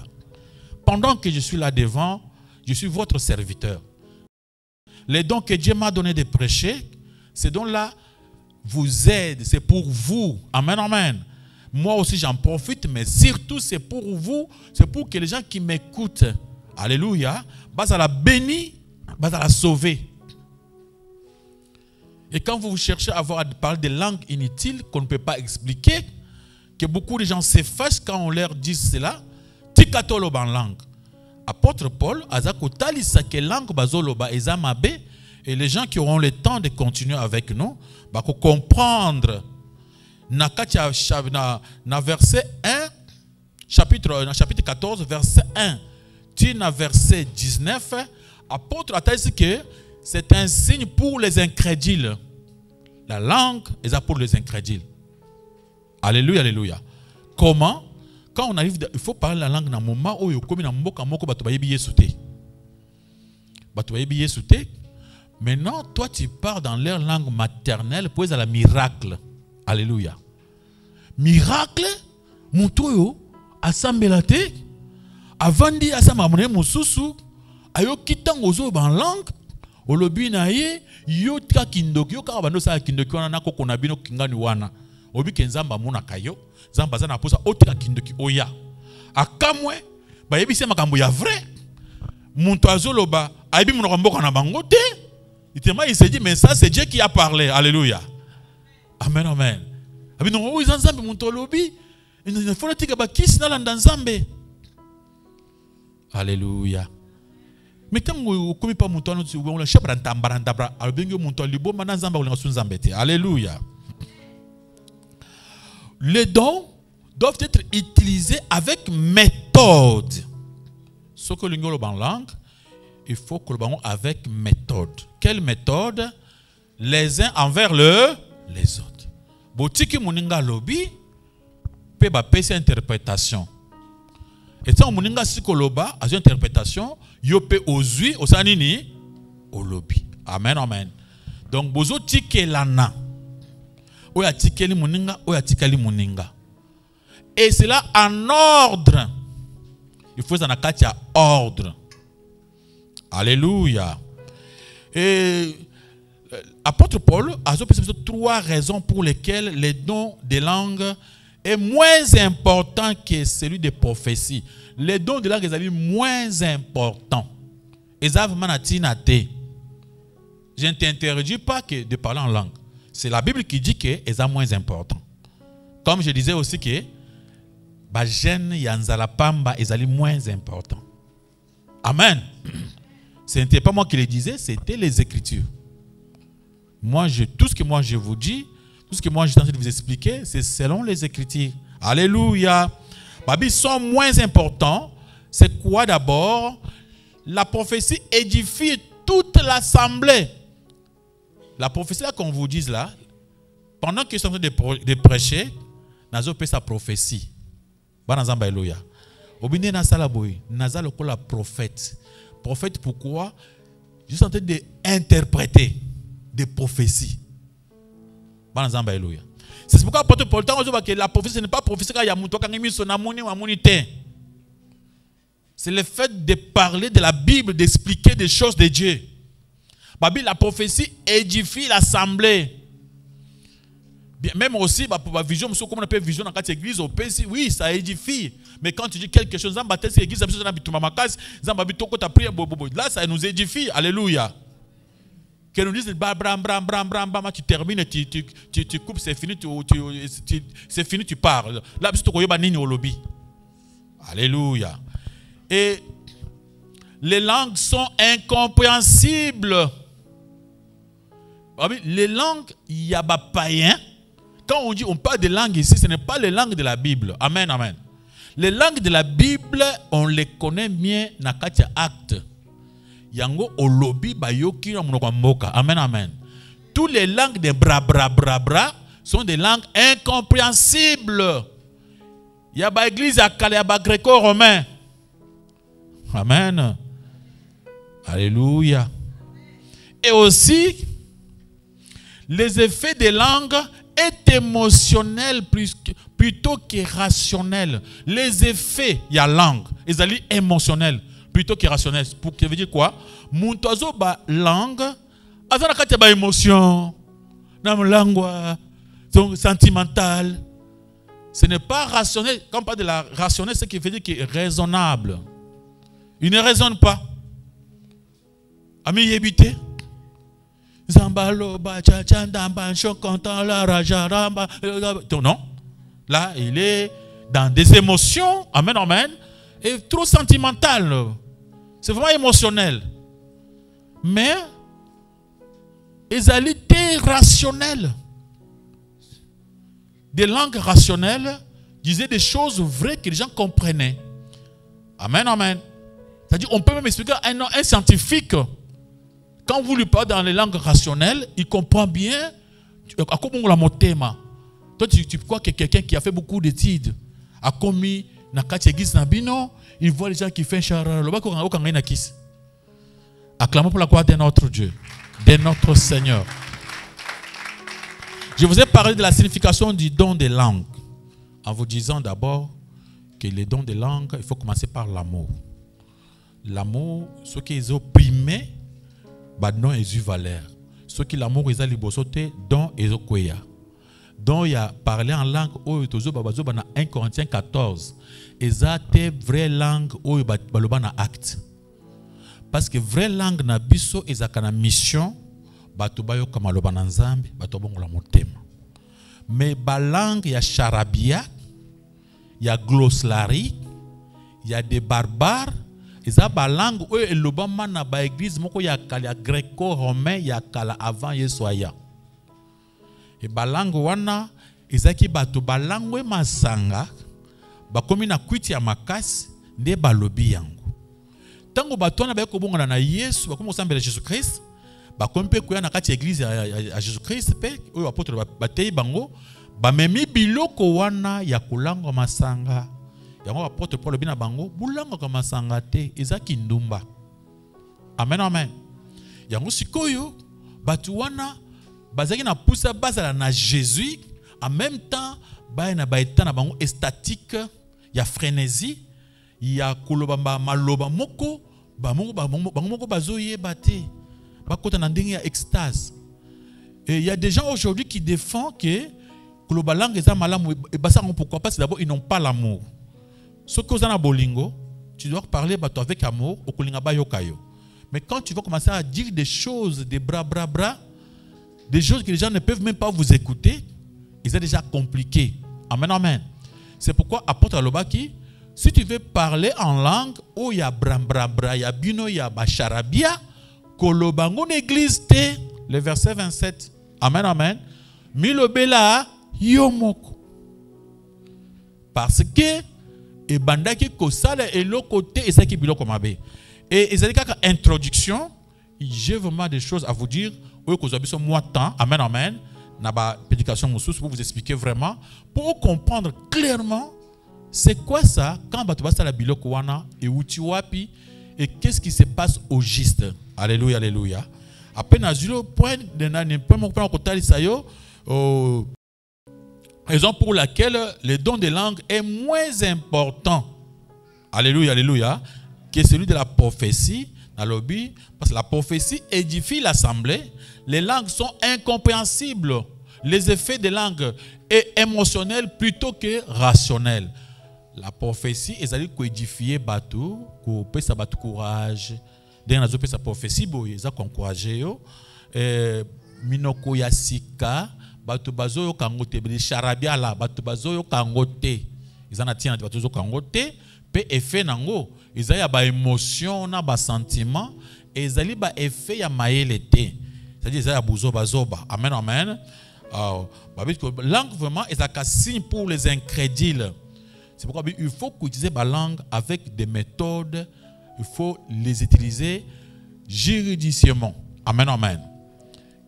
Pendant que je suis là devant, je suis votre serviteur. Les dons que Dieu m'a donné de prêcher, ces dons-là vous aident, c'est pour vous. Amen, amen. Moi aussi j'en profite, mais surtout c'est pour vous, c'est pour que les gens qui m'écoutent, alléluia, bas à la béni, bas à la sauver. Et quand vous cherchez à parler des langues inutiles qu'on ne peut pas expliquer, que beaucoup de gens s'effacent quand on leur dit cela, tikatoloba en langue. Apôtre Paul, azako talisa ke langue bazoloba ezamabe, et les gens qui auront le temps de continuer avec nous, bah comprendre na verset 1, chapitre 14, verset 1, na verset 19, apôtre a dit que c'est un signe pour les incrédules. La langue est pour les incrédules. Alléluia, alléluia. Comment? Quand on arrive, il faut parler la langue dans le moment où il y a mboka moko batu ba yebi yesu te. Batu ba yebi yesu te. Maintenant, toi tu parles dans leur langue maternelle pour la miracle. Alléluia. Miracle, mutoyo asambela te. Avandi asamba mone mususu, ayo kitango ozo ba langue. Olobi na ye yo tika kindoki yo ka bando sa kindoki wana nako kona bino kingani wana. Obi kenzamba muna kayo. Zamba zana posa otika kindoki oya. Akamwe ba yebise makambo ya vrai. Muntu azoloba aibi munoko mboka na bango te. Il s'est dit mais ça c'est Dieu qui a parlé. Alléluia. Amen, amen. Abi no o zanzambe muntu olobi. Il faut tika ba kisna landa nzambe. Alléluia. Mais quand vous ne pas mon toit, vous ne pouvez pas vous Alléluia. les dons doivent être utilisés avec méthode. Ce que l'on a en langue, il faut que l'on avec méthode. Quelle méthode? Les uns envers les autres. Botiki muninga lobby, peut passer interprétation. Et ça, muninga sikoloba, à une interprétation, yo peut osui, osanini, au lobby. Amen, amen. Donc, bozo tike lana. Oya tikeli muninga, oya tikeli muninga. Et c'est là en ordre. Il faut en akatia ordre. Alléluia. Et apôtre Paul a précisé 3 raisons pour lesquelles les dons des langues est moins important que celui des prophéties. Les dons de langue sont moins importants. Je ne t'interdis pas de parler en langue. C'est la Bible qui dit que c'est moins important. Comme je disais aussi que Bajen Yanzalapamba est moins important. Amen. Ce n'était pas moi qui le disais, c'était les Écritures. Tout ce que moi je vous dis, tout ce que moi je suis en train de vous expliquer, c'est selon les Écritures. Alléluia. Babi sont moins importants. C'est quoi d'abord? La prophétie édifie toute l'assemblée. La prophétie là qu'on vous dise là, pendant que je suis en train de prêcher, nazo pe sa prophétie. Banazamba Eloya. Obine na salaboy, naza lokola prophète. Prophète pourquoi? Je suis en train d'interpréter des prophéties. Banazamba Eloya. C'est pourquoi Paul que la prophétie ce n'est pas prophétie quand il y a muto quand il son amoni ou amonité. C'est le fait de parler de la Bible, d'expliquer des choses de Dieu. Babi, la prophétie édifie l'assemblée. Même aussi, pour la vision, comme on appelle vision dans l'église, oui, ça édifie. Mais quand tu dis quelque chose, là, ça nous édifie. Alléluia. Que nous disent, tu termines, tu coupes, c'est fini, c'est fini, tu pars. Là, tu es au lobby. Alléluia. Et les langues sont incompréhensibles. Les langues, il y a des païens. Quand on parle de langues ici, ce n'est pas les langues de la Bible. Amen, amen. Les langues de la Bible, on les connaît bien dans les actes. Yango olobi bayoki na munoko mboka. Amen, amen. Toutes les langues de bra sont des langues incompréhensibles. Il y a des églises à Calais, à gréco-romain. Amen. Alléluia. Et aussi, les effets des langues est émotionnel plutôt que rationnel. Les effets, il y a langue, ils sont émotionnels plutôt que rationnels. Pour que veut dire quoi? Muntozo ba langue, azana kati ba émotion, nam langue, sentimental. Ce n'est pas rationnel. Quand on parle de la rationnelle, c'est ce qui veut dire qu'il est raisonnable. Il ne raisonne pas. Ami yébité. Non. Là, il est dans des émotions. Amen, amen. Et trop sentimental. C'est vraiment émotionnel. Mais, ils étaient rationnels. Des langues rationnelles disaient des choses vraies que les gens comprenaient. Amen, amen. C'est-à-dire, on peut même expliquer à un scientifique. Quand vous lui parlez dans les langues rationnelles, il comprend bien. Toi, tu crois que quelqu'un qui a fait beaucoup d'études a commis il voit les gens qui font chara. Acclamons pour la gloire de notre Dieu, de notre Seigneur. Je vous ai parlé de la signification du don des langues. En vous disant d'abord que les dons des langues, il faut commencer par l'amour. L'amour, ce qui est opprimé, non est eu valeur. Ce qui l'amour est libosoté, don est okoya. Donc il y a parlé en langue au tozo babazo bana 1 Corinthiens 14. Ezate vraie langue au baloba na acte. Parce que vraie langue na biso ezakana mission bato bayo kama loba na nzambe bato bongola motema. Mais ba langue ya charabia, ya glossolaire, il y a des barbares. Eza ba langue oyo elobama na ba église moko ya kala gréco-romain ya kala avant Yesu aya. Et ba langue wana ezaki bato balangwe masanga bakomi na kwiti ya makasi nde balobi yango. Tango bato wana bayeko bongana na Yesu bakomi kosambela Jésus Christ bakomi mpe koya na kati ya église ya Jésus Christ mpe oyo apôtre bateyi bango bamemi biloko wana ya kolangwa masanga. Yango apôtre Paul lobi na bango bulangwa masanga te ezaki ndumba. Amen amen. Yango sikoyo bato wana bazaki na pusa bazala na Jésus en même temps ba na baeta na bango estatique ya frénésie ya koloba maloba moko bango moko bazoyeba te bakota na ndenge ya extase. Et il y a des gens aujourd'hui qui défendent que koloba langue eza malamu et basa pourquoi parce que d'abord ils n'ont pas l'amour. Ce que na bolingo, tu dois parler bato avec amour au kolinga ba yokayo. Mais quand tu vas commencer à dire des choses des bras des choses que les gens ne peuvent même pas vous écouter, ils sont déjà compliqués. Amen, amen. C'est pourquoi, apôtre Alobaki, si tu veux parler en langue, où il y a bra, il y a bino, il y a bacharabia, kolobango n'église te, le verset 27. Amen, amen. Milobela yomoko. Parce que, et bandaki kosala et l'autre côté, et ça qui bilo comme abe. Et ils ont dit introduction, j'ai vraiment des choses à vous dire. Amen, amen. Naba prédication pour vous expliquer vraiment, pour comprendre clairement c'est quoi ça quand tu vas à la biloko wana et où tu wapi et qu'est-ce qui se passe au juste. Alléluia, alléluia. Après nazulo point de nani point mon kotali sayo raison pour laquelle le don de langue est moins important. Alléluia, alléluia, que celui de la prophétie. Parce que la prophétie édifie l'assemblée. Les langues sont incompréhensibles. Les effets des langues est émotionnel plutôt que rationnel. La prophétie est allée édifier bateau, couper sa bateau courage. Dès que sa prophétie, ils ont encouragé. Minoko yasika, bateau bazo yo kangote, charabia la, bateau bazo yo kangote. Ils en attirent bateau yo kangote, pe effet nango. Ils ont ba émotion, na ba sentiment, et ils ont ba effet ya maëlete. C'est-à-dire ils ont bouzo bazoba. Amen, amen. Langue vraiment est un signe pour les incrédules. C'est pourquoi il faut utiliser la langue avec des méthodes. Il faut les utiliser juridicieusement. Amen, amen.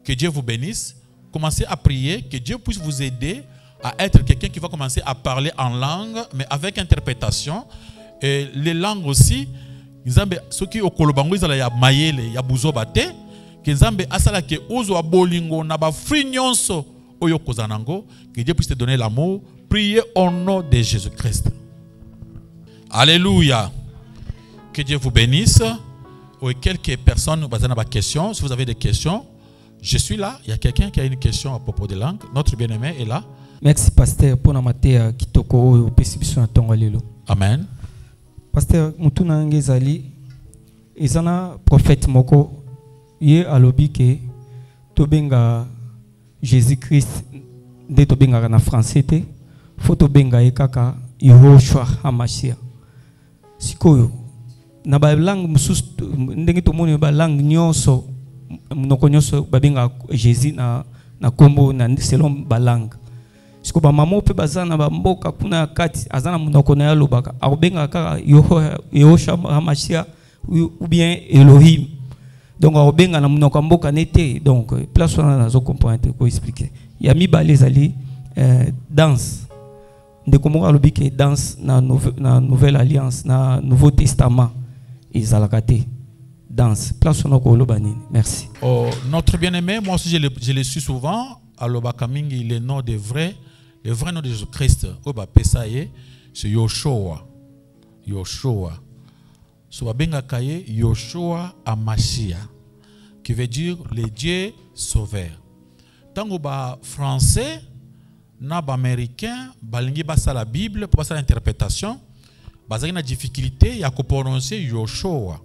Que Dieu vous bénisse. Commencez à prier. Que Dieu puisse vous aider à être quelqu'un qui va commencer à parler en langue, mais avec interprétation. Et les langues aussi, ceux qui ont kolobango, ils ont ya mayele, ya buzobate. Que Nzambe asala ke ozo abolingo na ba frinyonso oyo kozanango. Que Dieu puisse te donner l'amour. Priez au nom de Jésus-Christ. Alléluia. Que Dieu vous bénisse. Oui, quelques personnes ont des questions. Si vous avez des questions, je suis là. Il y a quelqu'un qui a une question à propos des langues. Notre bien-aimé est là. Merci, pasteur, pour la matière qui toko au pécipition à ton alléluia. Amen. Pasteur, Mutuna Ngezali, Izana prophète Moko, Ye alobi ke Tobenga Jésus-Christ, de Tobenga na français te, faut Tobenga Ekaka, Yehoshua Hamashia. Sikoyo, na ba langue musus, ndenge to moni ba langue nyonso, mnoko nyonso babenga Jésus na kombo na selon ba langue. Siko ba mamo pe bazana ba mboka kuna kati azana munoko na yalobaka abenga kaka Yehoshua Hamashia ou bien Elohim. Donc abenga na munoko mboka nete, donc place on a zo comprendre ko expliquer. Ya mi balé ali danse de comment alobi ke danse na nouvelle alliance na nouveau testament ezalakate danse place on ko lobani. Merci. Oh, notre bien-aimé, moi aussi je le suis souvent à l'Obakamingi, le nom de vrai. Le vrai nom de Jésus-Christ, c'est Yoshua. Yoshua. Yoshua Amashia, qui veut dire le Dieu sauveur. Tant que français, américain, balingi basa la Bible pour passer l'interprétation, basa une difficulté, il y a qu'on prononcer Yoshua.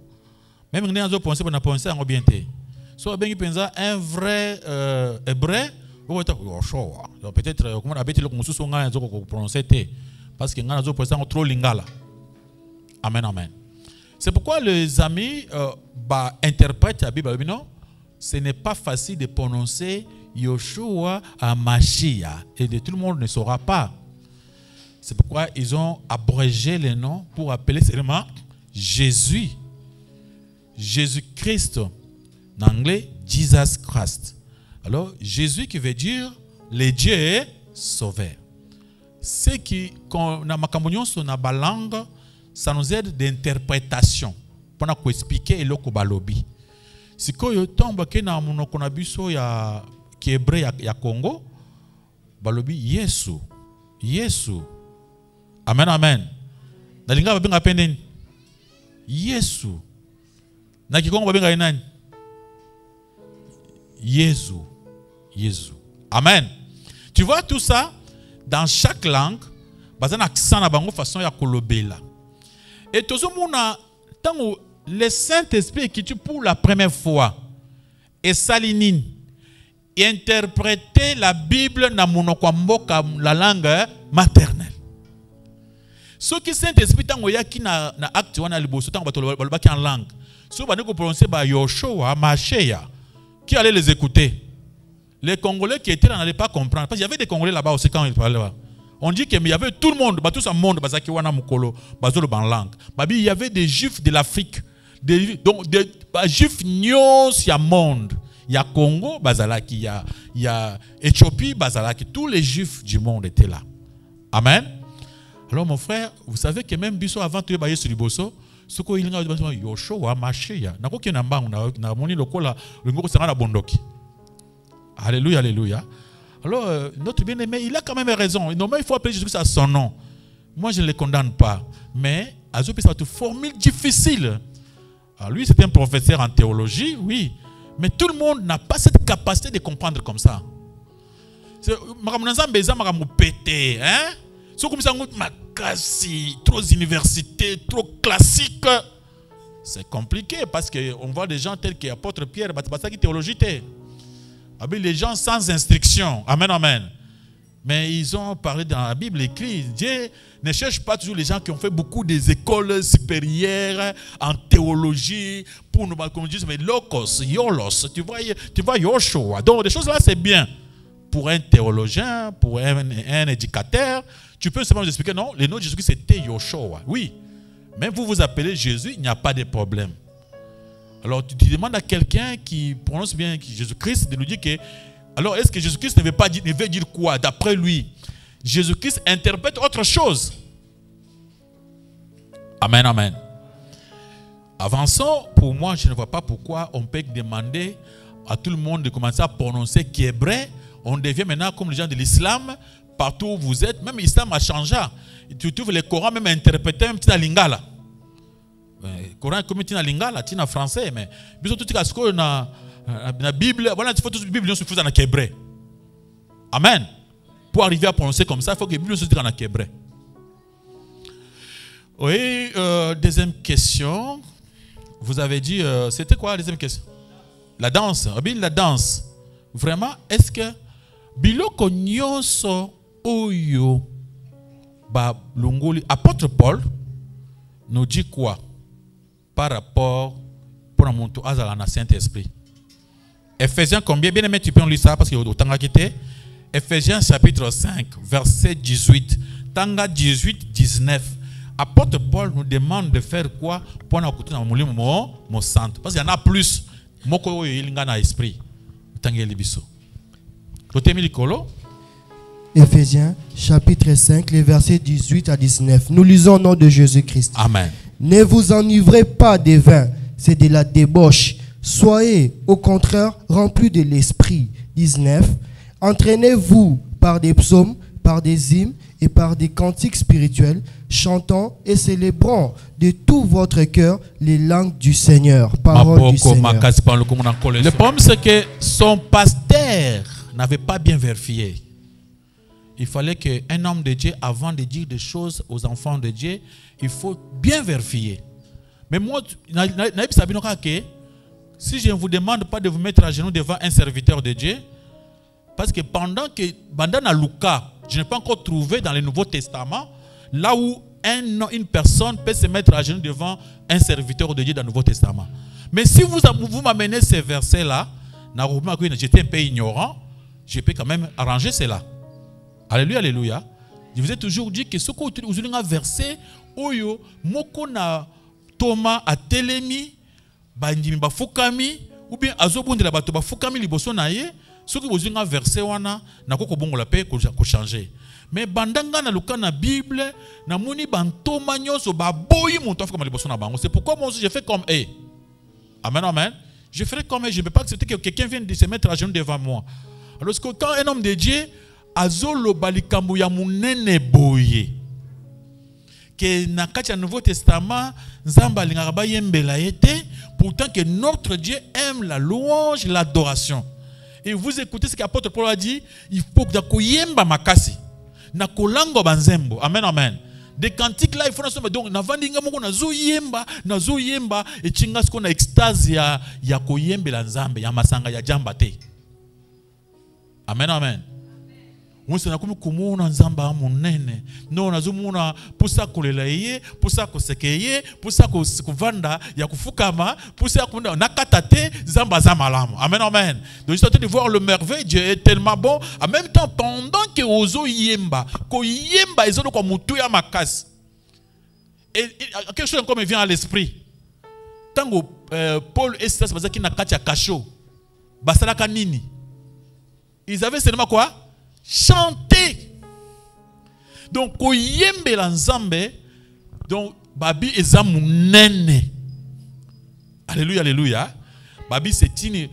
Même quand on prononce, on a prononcé en bien té. So ben pensa un vrai hébreu. Peut-être comment on appelle le consus on a prononcer T parce que on a trop lingala. Amen, amen. C'est pourquoi les amis interprètent la Bible. Non, ce n'est pas facile de prononcer Yoshua à Mashiach. Et tout le monde ne saura pas. C'est pourquoi ils ont abrégé les noms pour appeler seulement Jésus. Jésus-Christ. En anglais, Jesus Christ. Alors, Jésus qui veut dire le Dieu est sauveur. C'est qui, quand on a makamonion sur la langue, ça nous aide d'interprétation pour nous expliquer le balobi. Si quand on tombe na monoko na biso ya ki hébreu ya Congo, balobi Yesu, Yesu. Amen, amen. Nalinga babenga pendeni Yesu. Na Kikongo babenga nani? Yesu. Yesu. Amen. Tu vois tout ça dans chaque langue, bazana accent na bango façon ya kolobela. Et tout ce monde tant le Saint-Esprit qui tu pour la première fois et salinine interpréter la Bible na monoko mboka la langue maternelle. Ce qui Saint-Esprit tango yaki na acte wana liboso tango balobaki en langue. Ce ba neko prononcer ba Yoshua Mashiach. Qui allait les écouter? Les Congolais qui étaient là n'allaient pas comprendre parce qu'il y avait des Congolais là-bas aussi quand ils parlaient. On dit qu'il y avait tout le monde, tout ce monde bazaki wana mukolo bazolo ban langue. Il y avait des Juifs de l'Afrique, donc des Juifs nyons ya monde. Il y a Congo bazalaki, il y a Éthiopie bazalaki, tous les Juifs du monde étaient là. Amen. Alors mon frère, vous savez que même biso avant de bailler sur liboso, ce ko ilinga Yoshua Mashiach. Na ko ki na mbangu na moni lokola ngoko sanga na bondoki. Alléluia, alléluia. Alors, notre bien-aimé, il a quand même raison. Normalement, il faut appeler Jésus à son nom. Moi, je ne le condamne pas. Mais, Azopi, c'est une formule difficile. Alors, lui, c'est un professeur en théologie, oui. Mais tout le monde n'a pas cette capacité de comprendre comme ça. C'est trop université, trop classique. C'est compliqué parce qu'on voit des gens tels que l'apôtre Pierre, qui théologie. Les gens sans instruction. Amen, amen. Mais ils ont parlé dans la Bible écrit. Dieu ne cherche pas toujours les gens qui ont fait beaucoup des écoles supérieures en théologie pour nous, comme disent, mais locos, yolos, tu vois Yoshua. Donc, des choses là, c'est bien. Pour un théologien, pour un éducateur, tu peux simplement expliquer, non, le nom de Jésus, c'était Yoshua. Oui. Même vous vous appelez Jésus, il n'y a pas de problème. Alors tu demandes à quelqu'un qui prononce bien Jésus-Christ de nous dire que, alors est-ce que Jésus-Christ ne veut dire quoi d'après lui? Jésus-Christ interprète autre chose. Amen, amen. Avançons, pour moi je ne vois pas pourquoi on peut demander à tout le monde de commencer à prononcer qui est hébreu. On devient maintenant comme les gens de l'islam, partout où vous êtes, même l'islam a changé. Tu trouves le Coran même interprété même dans lingala. Le Coran comme dans lingala, dans français, mais tout ce qu'on a la Bible, voilà, il faut que la Bible soit faite en hébreu. Amen. Pour arriver à prononcer comme ça, il faut que la Bible soit en hébreu. Oui, deuxième question. Vous avez dit, c'était quoi la deuxième question? La danse. La danse. Vraiment, est-ce que biloko nyonso oyo ba longoli apôtre Paul nous dit quoi par rapport pour mon tour à la Saint-Esprit? Ephésiens combien? Bien aimé, tu peux lire ça parce que autant à quitter. Ephésiens chapitre 5, verset 18. Tanga 18, 19. Apôtre Paul nous demande de faire quoi pour nous écouter dans mon centre? Parce qu'il y en a plus. Moko il y a un esprit. Ephésiens chapitre 5, les versets 18 à 19. Nous lisons au nom de Jésus-Christ. Amen. Ne vous enivrez pas des vins, c'est de la débauche. Soyez au contraire remplis de l'esprit. 19. Entraînez-vous par des psaumes, par des hymnes et par des cantiques spirituels, chantant et célébrant de tout votre cœur les langues du Seigneur. Parole du Seigneur. Le problème, c'est que son pasteur n'avait pas bien vérifié. Il fallait qu'un homme de Dieu, avant de dire des choses aux enfants de Dieu, il faut bien vérifier. Mais moi, si je ne vous demande pas de vous mettre à genoux devant un serviteur de Dieu, parce que pendant Lucas, je n'ai pas encore trouvé dans le Nouveau Testament là où une personne peut se mettre à genoux devant un serviteur de Dieu dans le Nouveau Testament. Mais si vous m'amenez ces versets-là, j'étais un peu ignorant, je peux quand même arranger cela. Alléluia, alléluia. Je vous ai toujours dit que ce que vous avez un verset, oyo, moko na Thomas a telemi, bandimi ba fukami, ou bien azobundi la bato ba fukami liboso na ye, ce que vous avez un verset wana, na koko bongo la paix ko changer. Mais bandanga na luka na Bible, na moni ban Thomas nyoso ba boyi mon tof comme liboso na bango. C'est pourquoi moi aussi je fais comme eux. Amen, amen. Je ferai comme eux. Je ne peux pas accepter que quelqu'un vienne de se mettre à genoux devant moi. Alors que quand un homme de Dieu azolo balikambo ya munene boye que na kati ya Nouveau Testament nzamba lingaka ba yembela yete, pourtant que notre Dieu aime la louange, l'adoration. Et vous écoutez ce qu'apôtre Paul a dit, il faut que koyemba makasi na kolango banzembo. Amen, amen. Des cantiques là, il faut nous donc navandinga moko na zo yemba et chinga ce qu'on a extase ya koyembe la nzambe ya masanga ya jamba te. Amen, amen. On se na comme komona nzamba monene. Non nazo mona pusa kolela ye, pusa kosekeye, pusa kovanda ya kufukama, pusa kunda nakatate nzamba za malamu. Amen, amen. Donc je suis en train de voir le merveille, Dieu est tellement bon. En même temps pendant que ozo yemba, ko yemba ezolo kwa mutu ya makasi. Et quelque chose encore me vient à l'esprit. Tango Paul et Silas bazaki na kati ya kasho. Basalaka nini? Ils avaient seulement quoi? Chanter. Donc koyembe la nzambe, donc babi ezamu nene. Alléluia, alléluia. Babi c'est une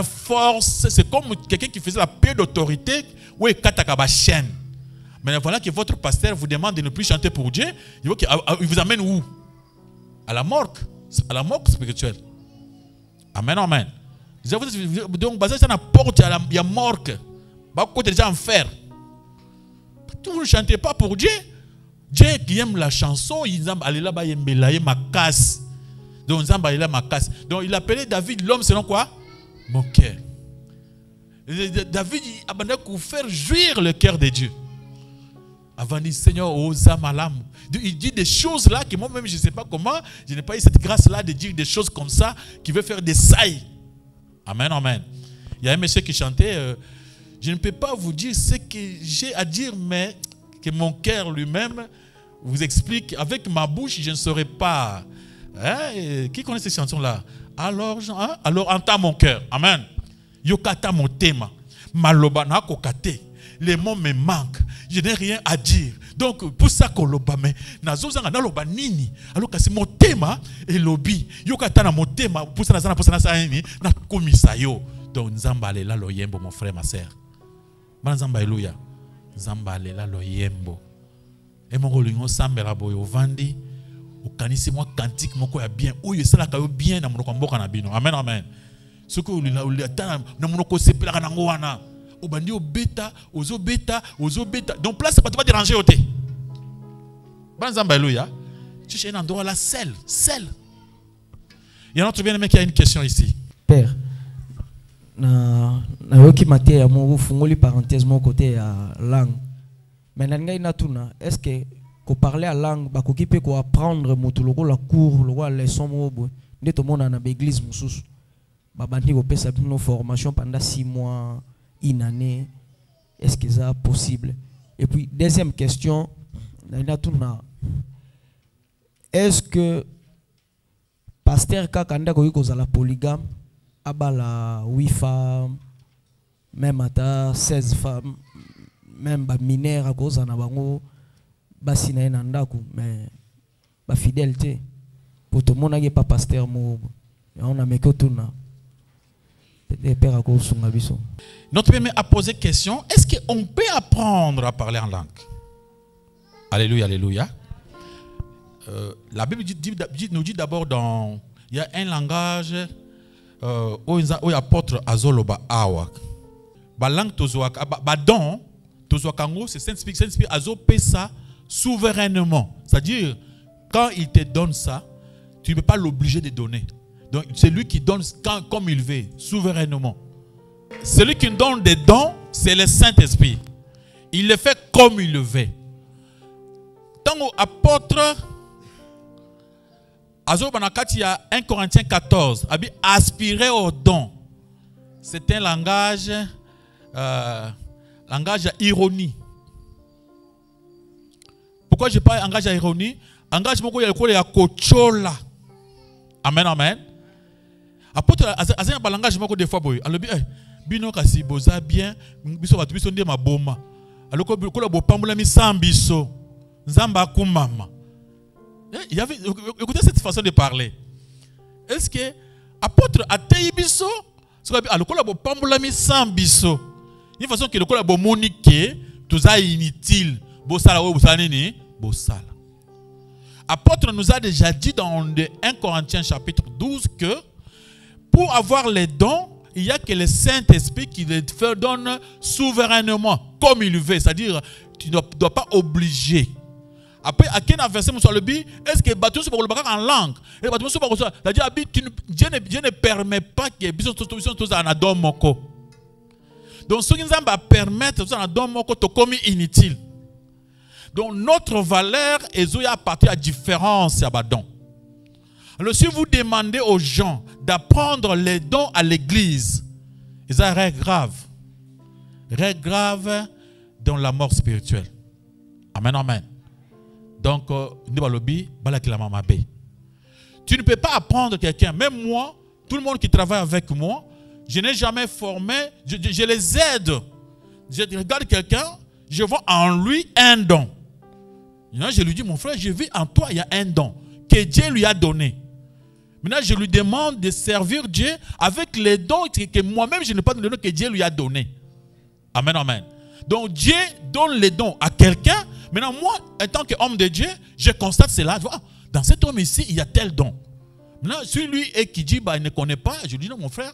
force, c'est comme quelqu'un qui faisait la paix d'autorité ou kataka ba chaîne. Mais voilà que votre pasteur vous demande de ne plus chanter pour Dieu, il vous amène où? À la mort spirituelle. Amen, amen. Donc basé sur la porte à la mort. Beaucoup de gens en fer. Vous ne chantez pas pour Dieu. Dieu qui aime la chanson, il donc il appelait David l'homme selon quoi? Mon cœur. David il abandonne pour faire jouir le cœur de Dieu. Avant de dire Seigneur, osa malam. Il dit des choses là que moi-même je ne sais pas comment, je n'ai pas eu cette grâce là de dire des choses comme ça qui veut faire des sailles. Amen, amen. Il y a un monsieur qui chantait. Je ne peux pas vous dire ce que j'ai à dire, mais que mon cœur lui-même vous explique. Avec ma bouche, je ne saurais pas. Hein? Qui connaît ces chansons-là? Alors entends mon cœur. Amen. Yokata mon thème. Maloba na kokate. Les mots me manquent. Je n'ai rien à dire. Donc, pour ça qu'on loba, mais nazozanga na loba nini. Alors que c'est mon thème et lobby. Yokata na mon thème. Pour ça na komisa yo. Donc, nzamba lela loyembo, mon frère, ma sœur. Nzamba eluya. Nzamba lela loyembo. Et mon rolingo sambela boyo vandi. Okanisi moi cantique moko ya bien. Oyo sala ka yo bien na monoko mboka na bino. Amen, amen. Ce que vous attend na monoko sepela na ngwana. Obandi obeta, ozo beta. Donc place c'est pas te déranger oté. Nzamba eluya. Tu cherches un endroit là seul. Il y a un autre bien-aimé qui a une question ici. Père. Na yoki mate ya mo fungoli parenthèse mon côté ya langue. Mais ngai na tuna est-ce que ko parler à langue ba ko kipe ko apprendre motuloko la cours le roi leçon mo bo ndeto mona na église mususu. Ba bandi ko pesa bino formation pendant 6 mois, une année. Est-ce que ça possible? Et puis deuxième question, na tuna est-ce que pasteur kakanda ko yiko za la polygame abala 8 femmes, même à 16 femmes, même ba mineurs à cause na bango basina na ndako mais ba fidélité pour tout le monde n'est pas pasteur mo on a mis que tout na père à cause son abisso. Notre père a posé question, est-ce qu'on peut apprendre à parler en langue? Alléluia, alléluia. La Bible nous dit d'abord il y a un langage où apôtre azoloba awa ba langue tozoaka ba don tozoakango c'est Saint-Esprit azo pesa souverainement, c'est-à-dire quand il te donne ça tu ne peux pas l'obliger de donner, donc c'est lui qui donne comme il veut souverainement. Celui qui donne des dons c'est le Saint-Esprit, il le fait comme il le veut. Tant apôtre il y a 1 Corinthiens 14, aspirer au don. C'est un langage langage à ironie. Pourquoi je parle langage à ironie? Langage beaucoup ya le kochola. Amen, amen. Apôtre azanya ba langage moko des fois boy. Alobi bino kasi boza bien, biso batu biso ndé maboma. Aloko ko la bo pambola mi sambiso. Nzamba kumama. Il y avait, écoutez cette façon de parler. Est-ce que apôtre atei biso, ce que aloko la bo pambola mi sambiso. Une façon que le ko la bo monique, tout ça inutile. Bo sala wo bo sala nini? Bo sala. Apôtre nous a déjà dit dans 1 Corinthiens chapitre 12 que pour avoir les dons, il n'y a que le Saint-Esprit qui les donne souverainement, comme il veut. C'est-à-dire, tu ne dois pas obliger. Après, à quel verset le dit, est-ce que Bâton se parle en langue? C'est-à-dire, Dieu ne permet pas que tous en adon moko. Donc, ce qui nous va permettre tous en adon moko to comme inutile. Donc, notre valeur est à partir de la différence à Badon. Alors, si vous demandez aux gens d'apprendre les dons à l'église, ils ont un règle grave. Règle grave dans la mort spirituelle. Amen, amen. Donc, tu ne peux pas apprendre quelqu'un. Même moi, tout le monde qui travaille avec moi, je n'ai jamais formé, je les aide. Je regarde quelqu'un, je vois en lui un don. Je lui dis, mon frère, je vis en toi, il y a un don que Dieu lui a donné. Maintenant, je lui demande de servir Dieu avec les dons que moi-même, je n'ai pas donné, que Dieu lui a donné. Amen, amen. Donc, Dieu donne les dons à quelqu'un. Maintenant, moi, en tant qu'homme de Dieu, je constate cela. Dans cet homme ici, il y a tel don. Maintenant, celui qui dit, il ne connaît pas, je lui dis, non, mon frère,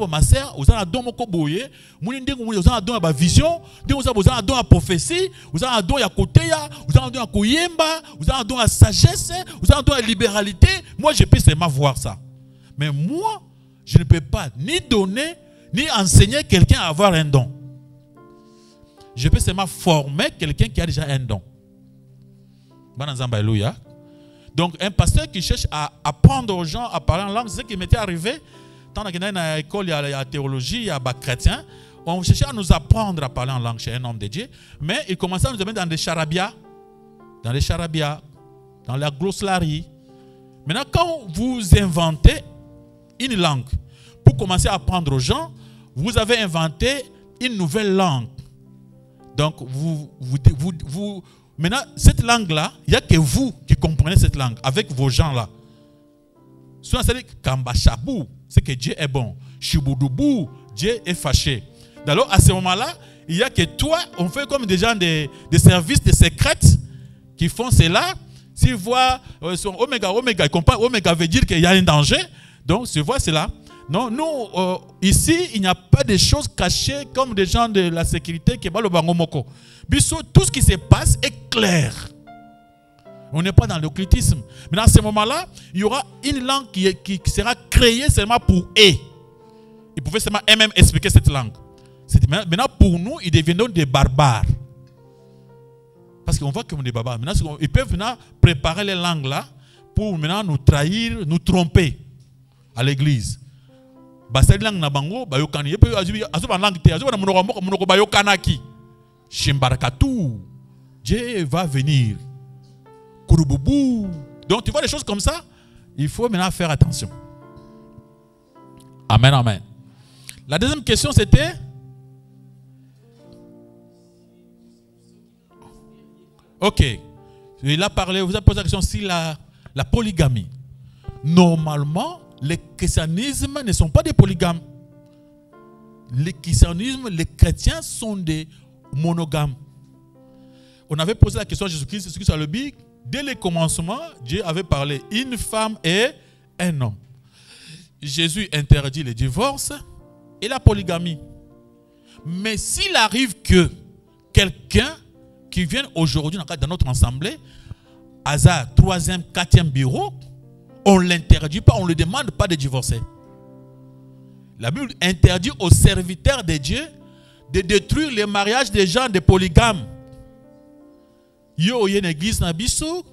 ma soeur, vous avez un don vous avez un don à vision, vous avez un don à prophétie, vous avez un don à côté, vous avez un don à koyemba, vous avez un don à sagesse, vous avez un don à libéralité. Moi, je peux seulement voir ça. Mais moi, je ne peux pas ni donner, ni enseigner quelqu'un à avoir un don. Je peux seulement former quelqu'un qui a déjà un don. Alléluia. Donc, un pasteur qui cherche à apprendre aux gens à parler en langue, c'est ce qui m'était arrivé. Tant que dans l'école, il y a la théologie, il y a des chrétiens. On cherchait à nous apprendre à parler en langue chez un homme de Dieu. Mais il commençait à nous amener dans des charabias, dans la glossarie. Maintenant, quand vous inventez une langue pour commencer à apprendre aux gens, vous avez inventé une nouvelle langue. Donc, maintenant, cette langue-là, il n'y a que vous qui comprenez cette langue, avec vos gens-là. Souvent, c'est Kambachabou, c'est que Dieu est bon. Chiboudou, Dieu est fâché. Alors, à ce moment-là, il n'y a que toi, on fait comme des gens des services de secrets qui font cela. S'ils voient son Oméga, ils comprennent, Oméga veut dire qu'il y a un danger. Donc, tu vois cela. Non, nous, ici, il n'y a pas de choses cachées comme des gens de la sécurité qui parlent au Bangomoko. Tout ce qui se passe est clair. On n'est pas dans l'occultisme. Mais dans ce moment-là, il y aura une langue qui sera créée seulement pour eux. Ils pouvaient seulement eux-mêmes expliquer cette langue. Maintenant, pour nous, ils deviennent des barbares. Parce qu'on voit comme des barbares. Maintenant, ils peuvent maintenant préparer les langues-là pour maintenant nous trahir, nous tromper à l'église. Langue na bango bayokani yepe azuba langue te azuba monoko bayokanaki Shimbarakatou, Dieu va venir. Kourouboubou. Donc tu vois des choses comme ça, il faut maintenant faire attention. Amen, amen. La deuxième question c'était ok. Il a parlé, vous avez posé la question si la polygamie. Normalement, les christianismes ne sont pas des polygames. Les christianismes, les chrétiens sont des monogames. On avait posé la question à Jésus-Christ, Jésus-Christ a le dit, dès le commencement, Dieu avait parlé une femme et un homme. Jésus interdit le divorce et la polygamie. Mais s'il arrive que quelqu'un qui vient aujourd'hui dans notre assemblée, hasard, 3e, 4e bureau, on ne l'interdit pas, on ne lui demande pas de divorcer. La Bible interdit aux serviteurs de Dieu de détruire les mariages des gens des polygames. Yo, il y a une église na biso,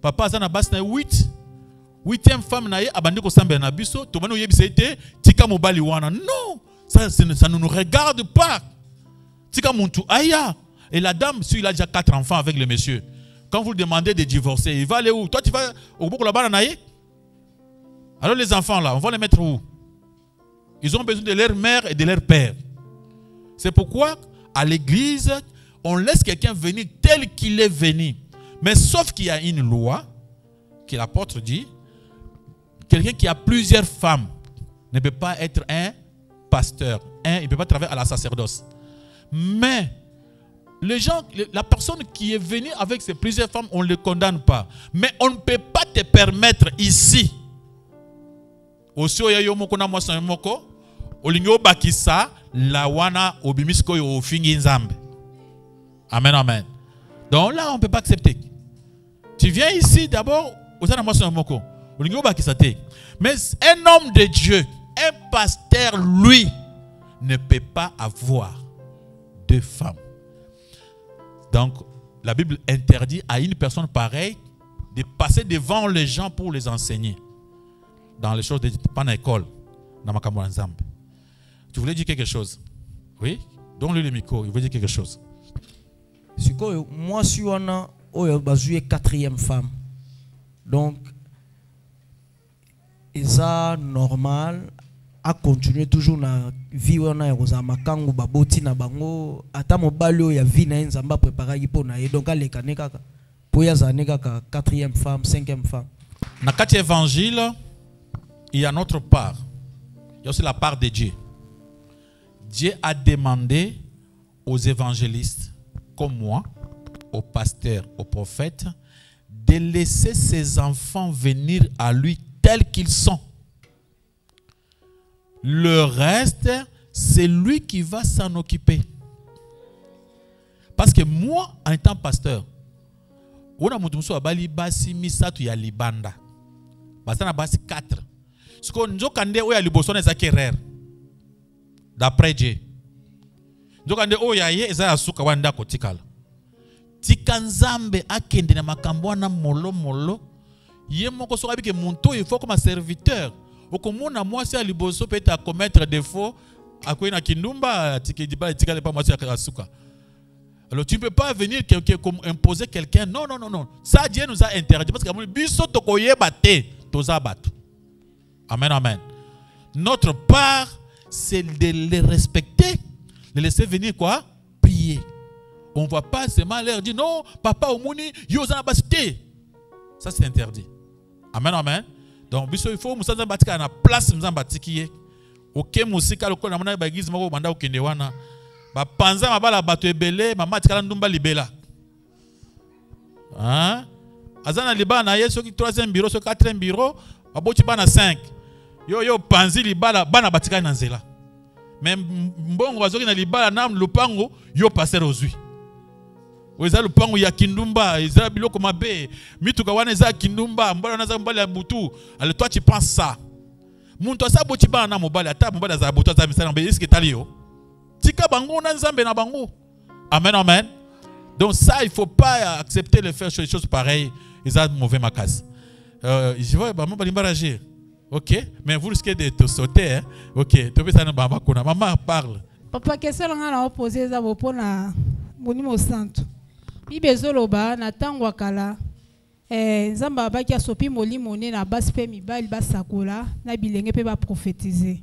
papa azana bas na 8e femme na ye abandi ko samba na biso, to bano yebisa ete tika mobali wana. Non, Ça ne nous regarde pas. Tika muntu aya. Et la dame, si il a déjà 4 enfants avec le monsieur, quand vous le demandez de divorcer, il va aller où? Toi, tu vas au bout de la bananaïe? Alors les enfants là, on va les mettre où? Ils ont besoin de leur mère et de leur père. C'est pourquoi, à l'église, on laisse quelqu'un venir tel qu'il est venu. Mais sauf qu'il y a une loi, que l'apôtre dit, quelqu'un qui a plusieurs femmes ne peut pas être un pasteur. Il ne peut pas travailler à la sacerdoce. Mais les gens, la personne qui est venue avec ses plusieurs femmes, on ne le condamne pas. Mais on ne peut pas te permettre ici. Aussi, amen, amen. Donc là, on ne peut pas accepter. Tu viens ici d'abord, mais un homme de Dieu, un pasteur, lui, ne peut pas avoir 2 femmes. Donc, la Bible interdit à une personne pareille de passer devant les gens pour les enseigner. Dans les choses de l'école, dans ma Nzambe. Tu voulais dire quelque chose? Oui? Donne-lui le micro, il veut dire quelque chose. Moi, je suis une 4e femme. Donc, c'est normal à continuer toujours à vivre dans la makangu baboti na bango ata mobali ya vie na nzamba préparer pour na donc les kaneka pour ya zaneka 4e femme 5e femme. Dans 4 évangiles, il y a notre part. Il y a aussi la part de Dieu. Dieu a demandé aux évangélistes comme moi, aux pasteurs, aux prophètes, de laisser ses enfants venir à lui tels qu'ils sont. Le reste, c'est lui qui va s'en occuper. Parce que moi, en étant pasteur, on a monté à Bali basi misatu ya libanda. Basana basi 4. Ce qu'on dit kande oya libosone zakerer. D'après Dieu. Ndokande oya ye eza asuka wanda kotikala. Tikanzambe akende na makambo na molo molo. Ye moko so abike muntu il faut comme serviteur. Okomona moi si aliboso peut à commettre défaut akwena kindumba tikediba tikale pas moi si asuka. Alors tu ne peux pas venir imposer quelqu'un. Non, non, non, non. Ça Dieu nous a interdit parce que biso tokoye bate toza bato. Amen, amen. Notre part, c'est de les respecter, de les laisser venir quoi? Prier. On ne va pas seulement leur dire non, papa au mouni, yozana basité. Ça c'est interdit. Amen, amen. Donc biso il faut musanza batika na place musanza batikiye. OK musika lokolo na mona ba église moko banda okende wana. Ba panza mabala bato ebele mama tikala ndumba libela. Hein? Azana libana yeso ki 3e bureau, so 4e bureau, aboti bana 5. Yo panzi libala bana batika na nzela. Mais mbongo azoki na libala na lupango yo passer ozui. Weza lupango ya kindumba, ezala biloko mabe, mituka wana eza kindumba, mbala naza mbala ya butu. Alors toi tu penses ça. Muntu asaboti bana na mobali ata mobali za butu za misala mbe eske talio. Tika bango na nzambe na bango. Amen, amen. Donc ça il faut pas accepter de faire des choses pareilles, ezala mauvais makasi. Je vois maman balimbaragir. Ok, mais vous risquez de te sauter. Hein? Ok, tu peux savoir maman kuna. Maman parle. Papa, question nga na poser za bopo na monimo santo. Bibezoloba na tangwa kala. Nzamba ba kia sopi molimo ne na basi pe mibali basakola na bilenge pe ba prophétiser.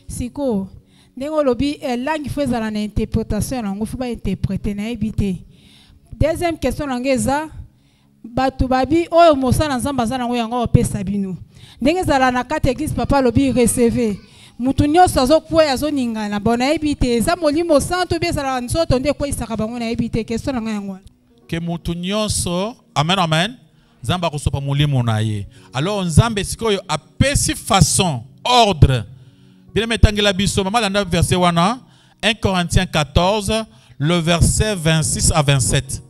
Siko ndengo lobi langue fezala na interprétation na ngofu ba interpréter na ebité. Deuxième question ngeza batu babi oyo mosala nzamba za nango yango opesa bino. Ndenge zala na kati église papa lobi recevoir. Mutu nyonso azokuya azoningana bona ebite eza molimo santo bezala nzoto nde ko isaka bango na ebite question na yango. Que mutu nyonso amen amen nzamba kosopa molimo na ye. Alors nzambe sikoyo apesi façon ordre. Bien metangela biso mama landa verset wana 1 Corinthiens 14 le verset 26 à 27.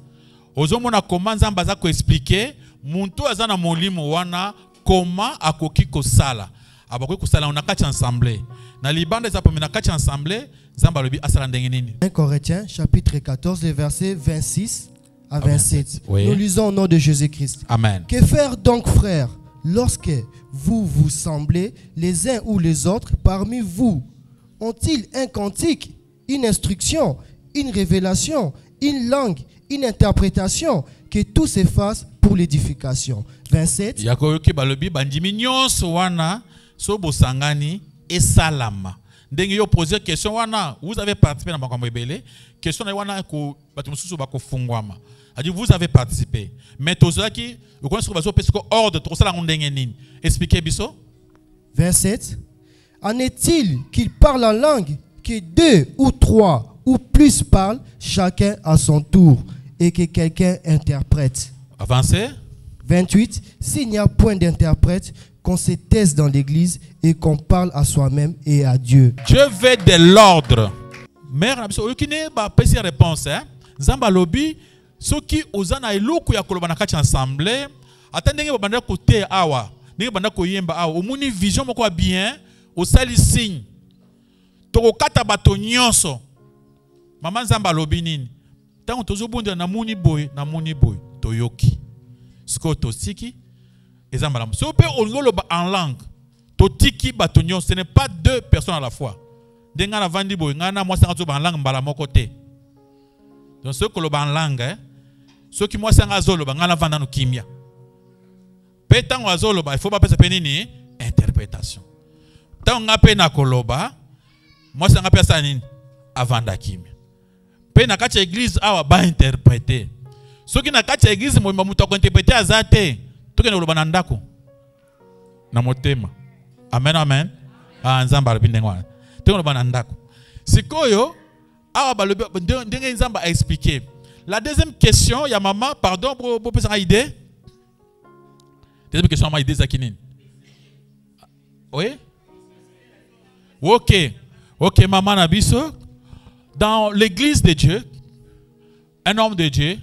Ozomona comment nzamba za ko expliquer muntu azana molimo wana comment akoki kosala. Abakoki kosala on a kati ensemble. Na libanda za pomena kati ensemble nzamba lobi asala ndenge nini. 1 Corinthiens chapitre 14 les versets 26 à 27. Oui. Nous lisons au nom de Jésus-Christ. Amen. Que faire donc, frères, lorsque vous vous semblez les uns ou les autres parmi vous ont-ils un cantique, une instruction, une révélation, une langue, une interprétation, que tout s'efface pour l'édification. 27. Yakoyoki balobi bandimi nyonso wana so bosangani esalama. Ndenge yo poser question wana, vous avez participé dans makambo ebele, question na wana ko bato mususu bakofungwama. A dit vous avez participé. Mais tozaki, vous connaissez que bazo pesiko ordre to sala ndenge nini. Expliquez biso. 27. En est-il qu'il parle en langue, que 2 ou 3 ou plus parlent, chacun à son tour, et que quelqu'un interprète. Avancez. 28. S'il n'y a point d'interprète, qu'on se taise dans l'église et qu'on parle à soi-même et à Dieu. Dieu veut de l'ordre. Mère, qui n'est pas une réponse. Zamba lobi, ceux qui osent na eloko ya koloba na kati ensemble, attendez banda côté awa, ndenge banda ko yemba awa, omuni vision moko bien, au sali signe. To kata bato nyonso. Maman Zamba lobi nini? Tant tozo bonde na muni boy, toyoki. Sko to siki ezamba la. Si on peut en langue, to tiki bato nyonso, ce n'est pas 2 personnes à la fois. Denga na vandi boy, ngana moi sanga to ba langue mbala moko te. Donc ceux qui en langue, ceux qui moi sanga zolo ba ngana vanda no kimia. Petango azolo ba il faut pas penser penini interprétation. Tant ngape na koloba, moi sanga pesa nini avanda kimia. Pe na kati église awa ba interpréter. Ceux qui na kati église mo muto ko interpréter azate, to ke no loba na ndako. Na motema. Amen amen. Ah nzamba bindengwa. To loba na ndako. Sikoyo awa ba ndenge nzamba a expliqué. La deuxième question, il y a maman, pardon pour personne idée. Deuxième question, maman idée zakinin. Oui? OK. OK, maman Nabiso. Dans l'église de Dieu, un homme de Dieu,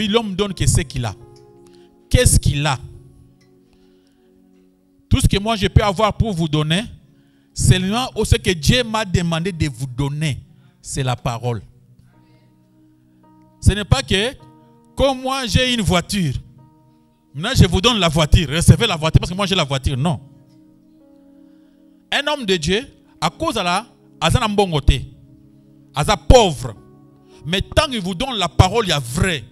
l'homme donne ce qu'il a. Qu'est-ce qu'il a? Tout ce que moi je peux avoir pour vous donner, c'est ce que Dieu m'a demandé de vous donner. C'est la parole. Ce n'est pas que, comme moi j'ai une voiture, maintenant je vous donne la voiture, recevez la voiture parce que moi j'ai la voiture. Non. Un homme de Dieu, à cause de la, Azana mbongote, Aza pauvre, mais tant qu'il vous donne la parole, il y a vrai.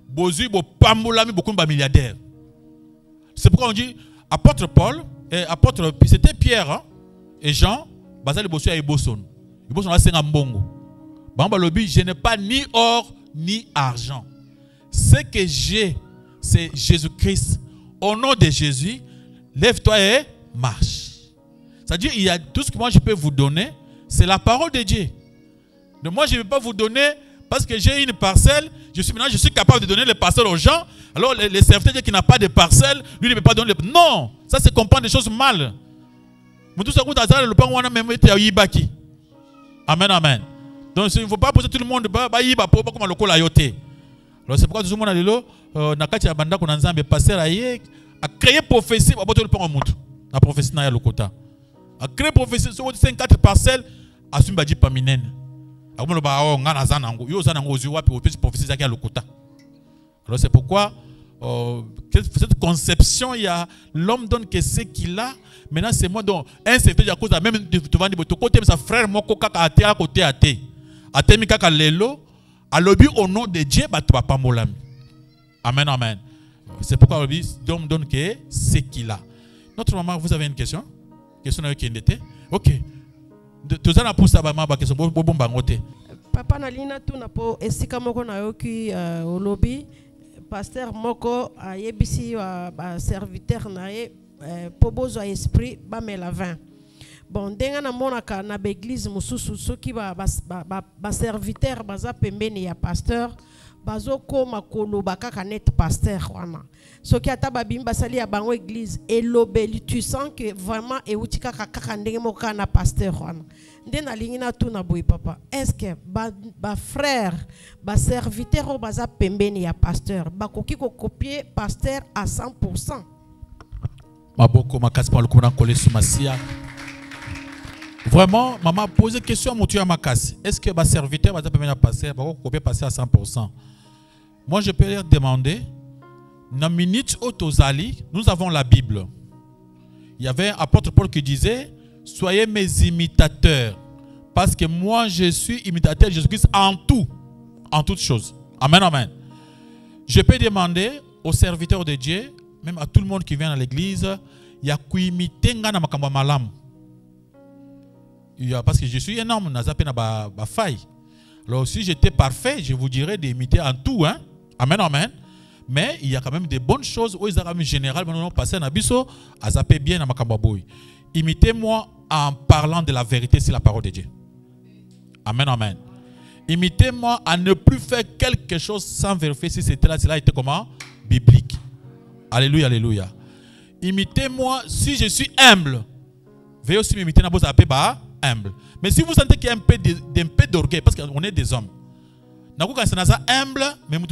Bozu, bo pambolami, beaucoup de milliardaires. C'est pourquoi on dit, apôtre Paul, et apôtre, c'était Pierre hein, et Jean, Bazali Bossu et Bosson. Ils sont là, c'est un bongo. Je n'ai pas ni or ni argent. Ce que j'ai, c'est Jésus-Christ. Au nom de Jésus, lève-toi et marche. C'est-à-dire, il y a tout ce que moi je peux vous donner, c'est la parole de Dieu. Donc moi, je ne vais pas vous donner parce que j'ai une parcelle. Je suis capable de donner les parcelles aux gens. Alors, les serviteurs qui n'ont pas de parcelle, lui ne peut pas donner les... Non, ça c'est comprendre des choses mal. Amen, amen. Donc, il ne faut pas poser tout le monde. Alors, c'est pourquoi tout le monde a dit là, pasteur a créé prophétie. La prophétie n'a pas le quota. A créé prophétie sur 54 parcelles. Assume Badi Paminen. Alors, c'est pourquoi cette conception, il y a l'homme donne que ce qu'il a. Maintenant, c'est moi donc un secteur de cause même de vendre de côté sa frère mon coca à côté à té. A té mikaka lelo a lobby au nom de Dieu batba pas molami. Amen amen. C'est pourquoi l'homme donne que ce qu'il a. Notre maman, vous avez une question? Question qui était? OK. Tout ça pour ça maman ba question bon bangote. Papa nalina tu na po esika moko na yoki au lobby pasteur moko a yebisi ba serviteur na ye po bozo esprit ba mela 20. Bon denga na monaka na l'église mususu soki ba serviteur baza pembeni ya pasteur bazo koma koloba kaka net pasteur wana. Soki ata babimba sali ya bango église elobeli tu sens que vraiment eutika kaka ndenge moka na pasteur wana. Ndena lingina tu na boy papa. Est-ce que ba frère ba serviteur baza pembeni ya pasteur bakoki ko copier pasteur à 100%? Maboko makasi pa lokona kole sumasia. Vraiment, maman pose une question à mon tueur Makassi. Est-ce que ma serviteur va passer, va copier passer à 100%? Moi, je peux leur demander, dans minute Otozali, nous avons la Bible. Il y avait un apôtre Paul qui disait, soyez mes imitateurs. Parce que moi, je suis imitateur de Jésus-Christ en tout. En toutes choses. Amen, amen. Je peux demander aux serviteurs de Dieu, même à tout le monde qui vient à l'église, il y a qui imiter ngana makambo malam. Parce que je suis énorme, n'a pas na faille. Alors si j'étais parfait, je vous dirais d'imiter en tout, hein. Amen, amen. Mais il y a quand même des bonnes choses où ils ont général, mais non passer na biso, à zapper bien na makambo boy. Imitez-moi en parlant de la vérité sur la parole de Dieu. Amen, amen. Imitez-moi à ne plus faire quelque chose sans vérifier si cela était comment? Biblique. Alléluia, alléluia. Imitez-moi si je suis humble. Veuillez aussi m'imiter dans vos appels humble. Mais si vous sentez qu'il y a un peu d'orgueil, parce qu'on est des hommes. Quand c'est humble, mais vous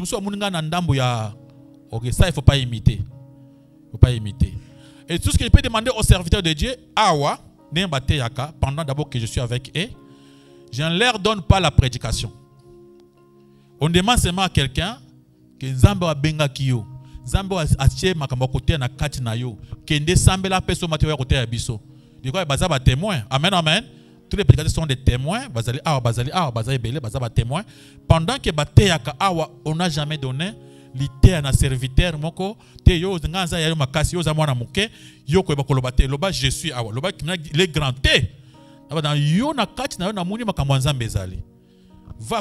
ok, ça il ne faut pas imiter. Il ne faut pas imiter. Et tout ce que je peux demander aux serviteurs de Dieu, awa, pendant d'abord que je suis avec eux, je ne leur donne pas la prédication. On demande seulement à quelqu'un que Zambo a benga kiyo. Zambo a acheté makambo côté na kati na yo. Kende sambe la peso matériel côté ya biso. Du coup, baza ba témoin. Amen, amen. Tous les prédicateurs sont des témoins. Bazali belé, bazaba témoin. Pendant que bateyaka awa, on n'a jamais donné l'ité à un serviteur moko. Te yo nganza ya yo makasi yo za mwana muke. Yo ko ba kolobate. Loba je suis awa. Loba les grands té. Va,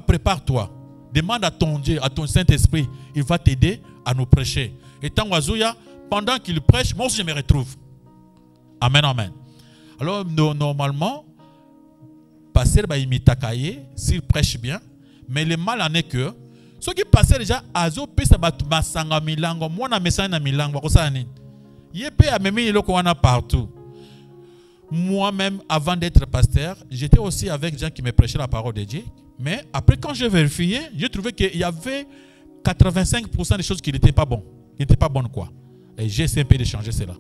prépare-toi. Demande à ton Dieu, à ton Saint-Esprit. Il va t'aider à nous prêcher. Et tant pendant qu'il prêche, moi aussi je me retrouve. Amen, amen. Alors, normalement, passer s'il prêche bien, mais le mal en est que ceux qui passent déjà à zo pesa basanga milango, moi na message na milango, yépe a même il partout. Moi-même, avant d'être pasteur, j'étais aussi avec des gens qui me prêchaient la parole de Dieu. Mais après, quand j'ai vérifié, j'ai trouvé qu'il y avait 85% des choses qui n'étaient pas bonnes. Qui n'étaient pas bonnes, quoi. Et j'ai essayé un peu de changer cela.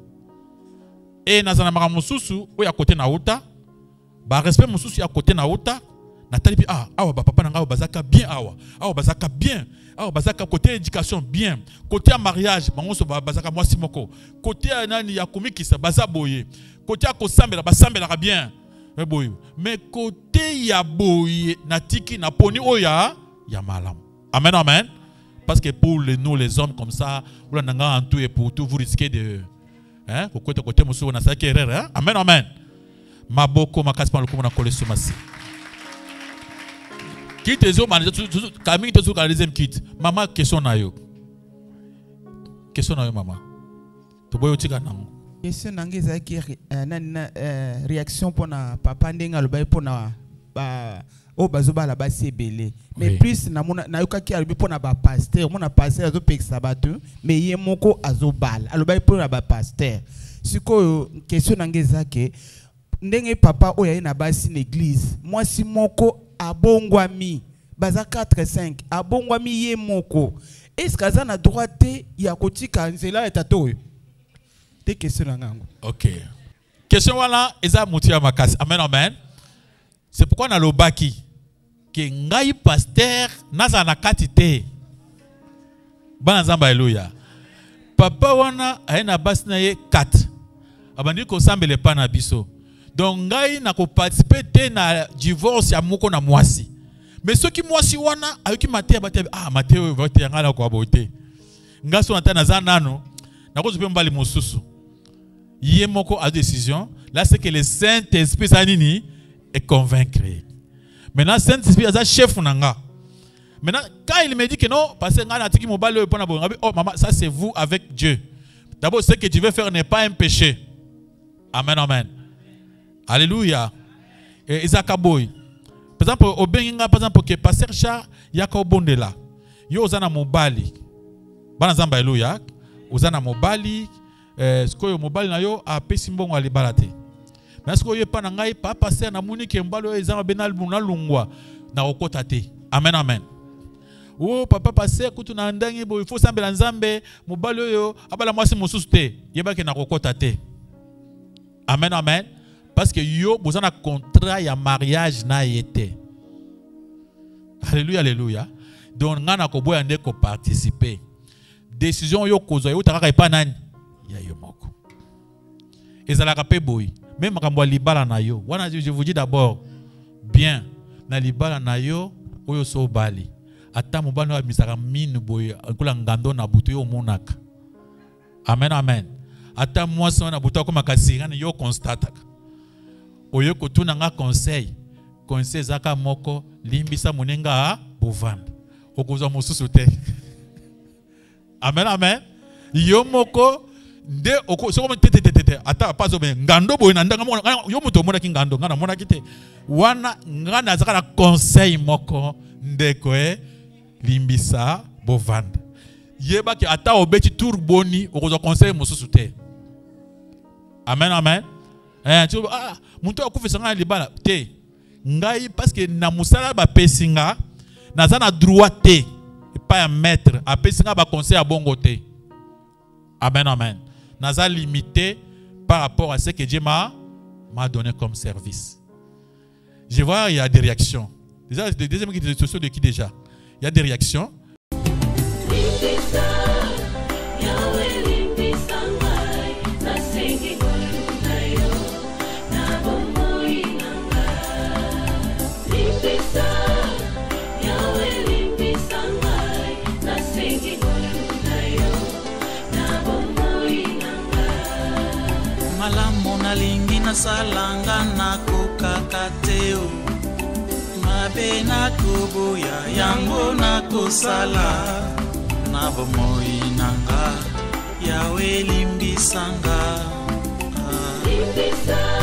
Et dans un amara mususu, où il y a côté naouta, bah respect mususu, il y a côté naouta, Nathalie, awa papa nanga bazaka bien awa bazaka bien, awa bazaka côté éducation bien, côté mariage, bango so bazaka moi simoko, côté nani ya komikisa bazaboye, côté akosambela basambela bien, mais côté ya boye natiki na poni oya ya malam. Amen, amen. Parce que pour nous les hommes comme ça, vous nanga en tout et pour tout vous risquez de côté musu na sa erreur, hein? Amen, amen. Maboko makaspa lokumo na kole somasi. Quitte les hommes, Camille te souka la deuxième quitte. Maman, question na yo. Question na yo, maman. Tu boyo tika nango. Question nange zaki réaction pour na papa ndenga loba pour na ba o bazoba la basi belé. Mais plus na mona na yoka ki alobi pour na ba pasteur, mona pasteur azo pekisa bato, mais ye moko azobala. Aloba pour na ba pasteur. Siko question nange zaki ndenge papa oya na basi l'église. Moi si moko abongwami baza 4-5 abongwami ye moko est-ce que ça na droite ya kotika nzela etato te question ngango. OK, question wala eza mutia makasi. Amen, amen. C'est pourquoi na lobaki ke ngai pasteur naza na katite bana nzamba. Haleluya. Papa wana aina basi na ye 4 abandi ko sambele pa na biso. Donc ngai na ko participer te na divorce ya moko na mwasi. Mais ceux qui mwasi wana ayoki mate abate mate vote yanga na ko bote. Ngaso na tana za nano na ko zupe mbali mosusu. Yé moko a décision. Là c'est que le Saint-Esprit sanini est convaincre. Maintenant Saint-Esprit a chef nanga. Maintenant quand il me dit que non parce que ngana tiki mobile pour na bo oh maman ça c'est vous avec Dieu. D'abord ce que tu veux faire n'est pas un péché. Amen, amen. Alléluia. Et Isaac Boy. Par exemple, au Benga, par exemple, que pasteur Cha yaka obondela. Yo ozana mobali. Bana zamba alléluia. Ozana mobali. Sko yo mobali na yo a pesi mbongo alibalate. Mais sko yo pa na ngai pa pasteur na muni ke mbalo ezama benal muna lungwa na okota te. Amen, amen. Oh papa pasteur kutu na ndangi bo il faut sambela nzambe mobali yo abala mwasi mususu te. Yeba ke na okota te. Amen, amen. Parce que yo vous avez un contrat ya mariage na été. Alléluia, alléluia. Donc on a ko boya ndeko participer. Décision yo kozo yo taka pa nani ya yo moko. Ezala ka pe boy. Même makambo libala na yo. Wana je vous dis d'abord bien na libala na yo oyo so bali ata mobali wa misaka minu boye kula ngando na butu yo monaka. Amen amen. Ata mwasi na butu ko makasirana yo constataka oyo kotuna nga conseil zaka moko limbisa monenga bovanda okozwa mosusu te. Amen amen. Yo moko nde oko soko tete ata pazo be ngando boye na ndanga yo muto mona ki ngando ngana mona kite wana ngana zaka na conseil moko ndeko limbisa bovanda yeba ki ata obeti tour boni okozwa conseil mosusu te. Amen amen. Tu muntu akufisa nga libala te ngai parce que na musala ba pesinga naza na droit te pas un maître a pesinga ba conseil a bongo te. Amen amen. Naza limité par rapport à ce que Dieu m'a donné comme service. Je vois il y a des réactions. Déjà les deuxièmes qui sont de qui déjà? Il y a des réactions. Malamu nalingi nasalanga nakokakateo mabe nakoboya yango nakosala na bomoi nanga yawe limbisanga limbisa